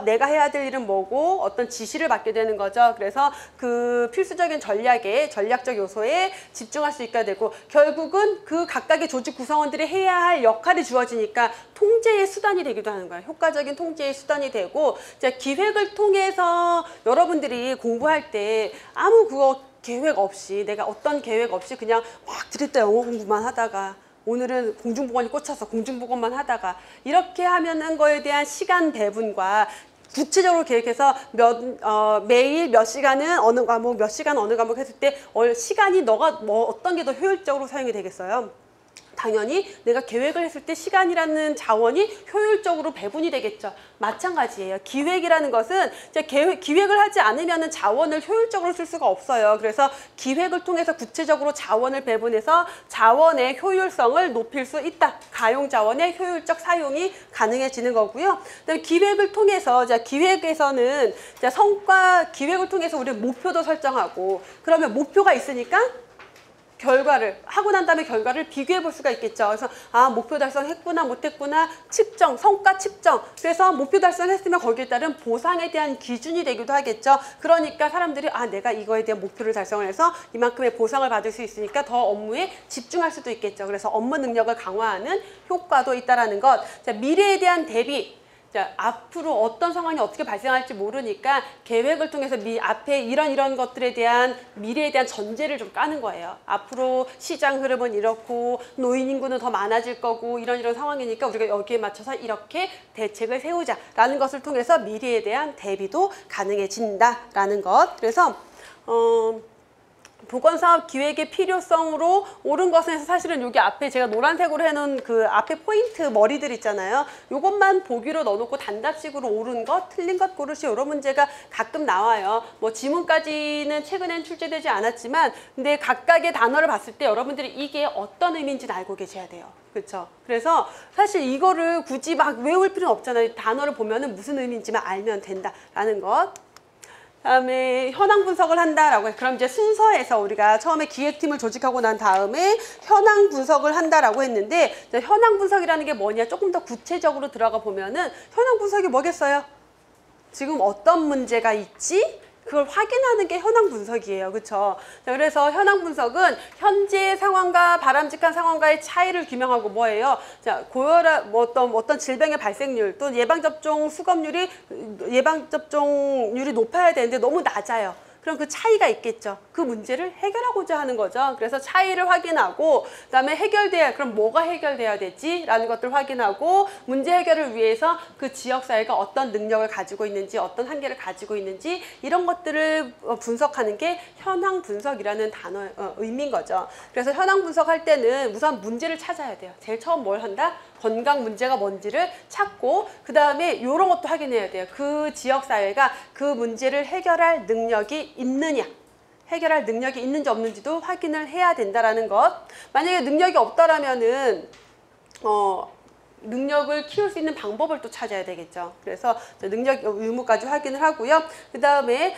A: 내가 해야 될 일은 뭐고 어떤 지시를 받게 되는 거죠. 그래서 그 필수적인 전략적 요소에 집중할 수 있게 되고, 결국은 그 각각의 조직 구성원들이 해야 할 역할이 주어지니까 통제의 수단이 되기도 하는 거예요. 효과적인 통제의 수단이 되고, 기획을 통해서 여러분들이 공부할 때 아무 계획 없이, 내가 어떤 계획 없이 그냥 막 들였다 영어 공부만 하다가 오늘은 공중보건이 꽂혀서 공중보건만 하다가 이렇게 하는 거에 대한 시간 배분과 구체적으로 계획해서 매일 몇 시간은 어느 과목, 몇 시간 어느 과목 했을 때 시간이 너가 어떤 게 더 효율적으로 사용이 되겠어요? 당연히 내가 계획을 했을 때 시간이라는 자원이 효율적으로 배분이 되겠죠. 마찬가지예요. 기획이라는 것은 기획을 하지 않으면 자원을 효율적으로 쓸 수가 없어요. 그래서 기획을 통해서 구체적으로 자원을 배분해서 자원의 효율성을 높일 수 있다. 가용 자원의 효율적 사용이 가능해지는 거고요. 그다음에 기획을 통해서 기획에서는 기획을 통해서 우리는 목표도 설정하고, 그러면 목표가 있으니까 결과를 하고 난 다음에 결과를 비교해 볼 수가 있겠죠. 그래서 목표 달성했구나 못했구나 측정, 성과 측정. 그래서 목표 달성했으면 거기에 따른 보상에 대한 기준이 되기도 하겠죠. 그러니까 사람들이 내가 이거에 대한 목표를 달성을 해서 이만큼의 보상을 받을 수 있으니까 더 업무에 집중할 수도 있겠죠. 그래서 업무 능력을 강화하는 효과도 있다라는 것. 미래에 대한 대비. 앞으로 어떤 상황이 어떻게 발생할지 모르니까 계획을 통해서 앞에 이런 것들에 대한 미래에 대한 전제를 좀 까는 거예요. 앞으로 시장 흐름은 이렇고 노인 인구는 더 많아질 거고 이런 상황이니까 우리가 여기에 맞춰서 이렇게 대책을 세우자라는 것을 통해서 미래에 대한 대비도 가능해진다라는 것. 그래서 보건사업 기획의 필요성으로 옳은 것은 사실은 여기 앞에 제가 노란색으로 해놓은 그 앞에 포인트 머리들 있잖아요. 이것만 보기로 넣어놓고 단답식으로 옳은 것, 틀린 것 고르시 이런 문제가 가끔 나와요. 뭐 지문까지는 최근엔 출제되지 않았지만 근데 각각의 단어를 봤을 때 여러분들이 이게 어떤 의미인지는 알고 계셔야 돼요. 그렇죠? 그래서 사실 이거를 굳이 막 외울 필요는 없잖아요. 단어를 보면은 무슨 의미인지만 알면 된다라는 것. 다음에 현황 분석을 한다라고 해요. 그럼 이제 순서에서 우리가 처음에 기획팀을 조직하고 난 다음에 현황 분석을 한다라고 했는데, 현황 분석이라는 게 뭐냐 조금 더 구체적으로 들어가 보면은 현황 분석이 뭐겠어요? 지금 어떤 문제가 있지? 그걸 확인하는 게 현황 분석이에요. 그렇죠? 그래서 현황 분석은 현재 상황과 바람직한 상황과의 차이를 규명하고 뭐예요? 고혈압, 어떤 질병의 발생률 또 예방접종률이 높아야 되는데 너무 낮아요. 그럼 그 차이가 있겠죠. 그 문제를 해결하고자 하는 거죠. 그래서 차이를 확인하고 그다음에 그럼 뭐가 해결돼야 되지? 라는 것들을 확인하고 문제 해결을 위해서 그 지역사회가 어떤 능력을 가지고 있는지 어떤 한계를 가지고 있는지 이런 것들을 분석하는 게 현황 분석이라는 단어의 의미인 거죠. 그래서 현황 분석할 때는 우선 문제를 찾아야 돼요. 제일 처음 뭘 한다? 건강 문제가 뭔지를 찾고 그 다음에 이런 것도 확인해야 돼요. 그 지역사회가 그 문제를 해결할 능력이 있느냐, 해결할 능력이 있는지 없는지도 확인을 해야 된다라는 것. 만약에 능력이 없더라면은 능력을 키울 수 있는 방법을 또 찾아야 되겠죠. 그래서 능력 의무까지 확인을 하고요. 그 다음에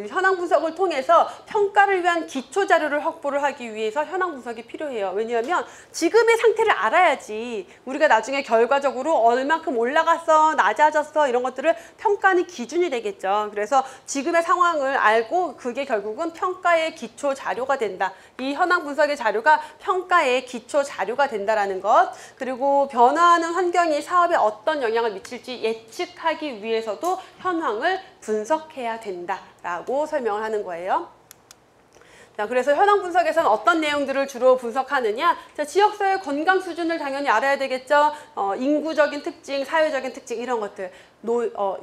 A: 현황 분석을 통해서 평가를 위한 기초 자료를 확보를 하기 위해서 현황 분석이 필요해요. 왜냐하면 지금의 상태를 알아야지 우리가 나중에 결과적으로 얼만큼 올라갔어, 낮아졌어 이런 것들을 평가하는 기준이 되겠죠. 그래서 지금의 상황을 알고 그게 결국은 평가의 기초 자료가 된다. 이 현황 분석의 자료가 평가의 기초 자료가 된다라는 것. 그리고 변화하는 환경이 사업에 어떤 영향을 미칠지 예측하기 위해서도 현황을 분석해야 된다라고 설명을 하는 거예요. 그래서 현황 분석에서는 어떤 내용들을 주로 분석하느냐? 지역사회 건강 수준을 당연히 알아야 되겠죠. 인구적인 특징, 사회적인 특징 이런 것들.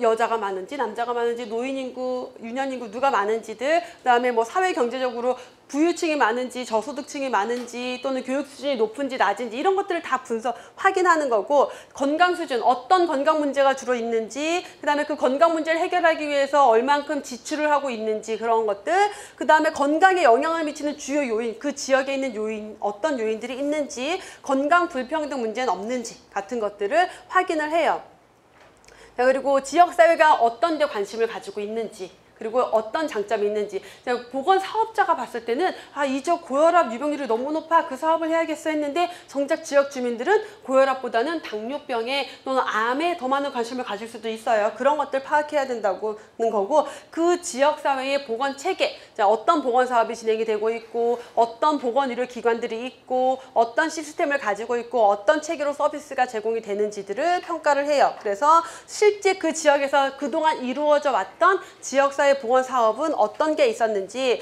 A: 여자가 많은지 남자가 많은지 노인 인구, 유년 인구 누가 많은지들, 그다음에 뭐 사회 경제적으로 부유층이 많은지 저소득층이 많은지 또는 교육 수준이 높은지 낮은지 이런 것들을 다 확인하는 거고, 건강 수준 어떤 건강 문제가 주로 있는지, 그다음에 그 건강 문제를 해결하기 위해서 얼만큼 지출을 하고 있는지 그런 것들, 그다음에 건강에 영향을 미치는 주요 요인, 그 지역에 있는 요인 어떤 요인들이 있는지, 건강 불평등 문제는 없는지 같은 것들을 확인을 해요. 그리고 지역사회가 어떤 데 관심을 가지고 있는지, 그리고 어떤 장점이 있는지. 보건사업자가 봤을 때는 이 지역 고혈압 유병률이 너무 높아 그 사업을 해야겠어 했는데 정작 지역 주민들은 고혈압보다는 당뇨병에 또는 암에 더 많은 관심을 가질 수도 있어요. 그런 것들 파악해야 된다는 거고, 그 지역사회의 보건체계, 어떤 보건사업이 진행이 되고 있고 어떤 보건의료기관들이 있고 어떤 시스템을 가지고 있고 어떤 체계로 서비스가 제공이 되는지들을 평가를 해요. 그래서 실제 그 지역에서 그동안 이루어져 왔던 지역사회 공중보건학의 보건 사업은 어떤 게 있었는지,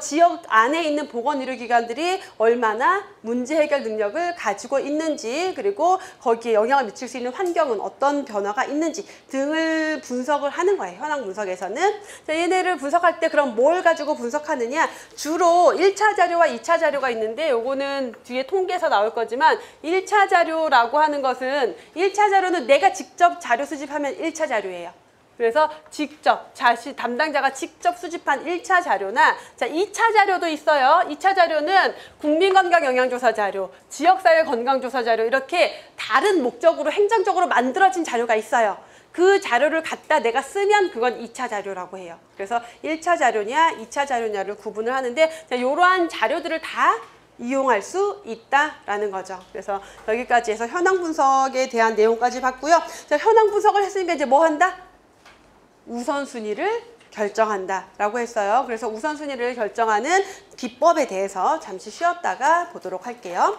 A: 지역 안에 있는 보건의료기관들이 얼마나 문제 해결 능력을 가지고 있는지, 그리고 거기에 영향을 미칠 수 있는 환경은 어떤 변화가 있는지 등을 분석을 하는 거예요. 현황 분석에서는. 자, 얘네를 분석할 때 그럼 뭘 가지고 분석하느냐? 주로 1차 자료와 2차 자료가 있는데, 요거는 뒤에 통계에서 나올 거지만 1차 자료라고 하는 것은 1차 자료는 내가 직접 자료 수집하면 1차 자료예요. 그래서 직접 담당자가 직접 수집한 1차 자료나, 자, 2차 자료도 있어요. 2차 자료는 국민건강영양조사 자료, 지역사회 건강조사 자료, 이렇게 다른 목적으로 행정적으로 만들어진 자료가 있어요. 그 자료를 갖다 내가 쓰면 그건 2차 자료라고 해요. 그래서 1차 자료냐 2차 자료냐를 구분을 하는데, 자, 이러한 자료들을 다 이용할 수 있다라는 거죠. 그래서 여기까지 해서 현황 분석에 대한 내용까지 봤고요. 자, 현황 분석을 했으니까 이제 뭐 한다? 우선순위를 결정한다 라고 했어요. 그래서 우선순위를 결정하는 기법에 대해서 잠시 쉬었다가 보도록 할게요.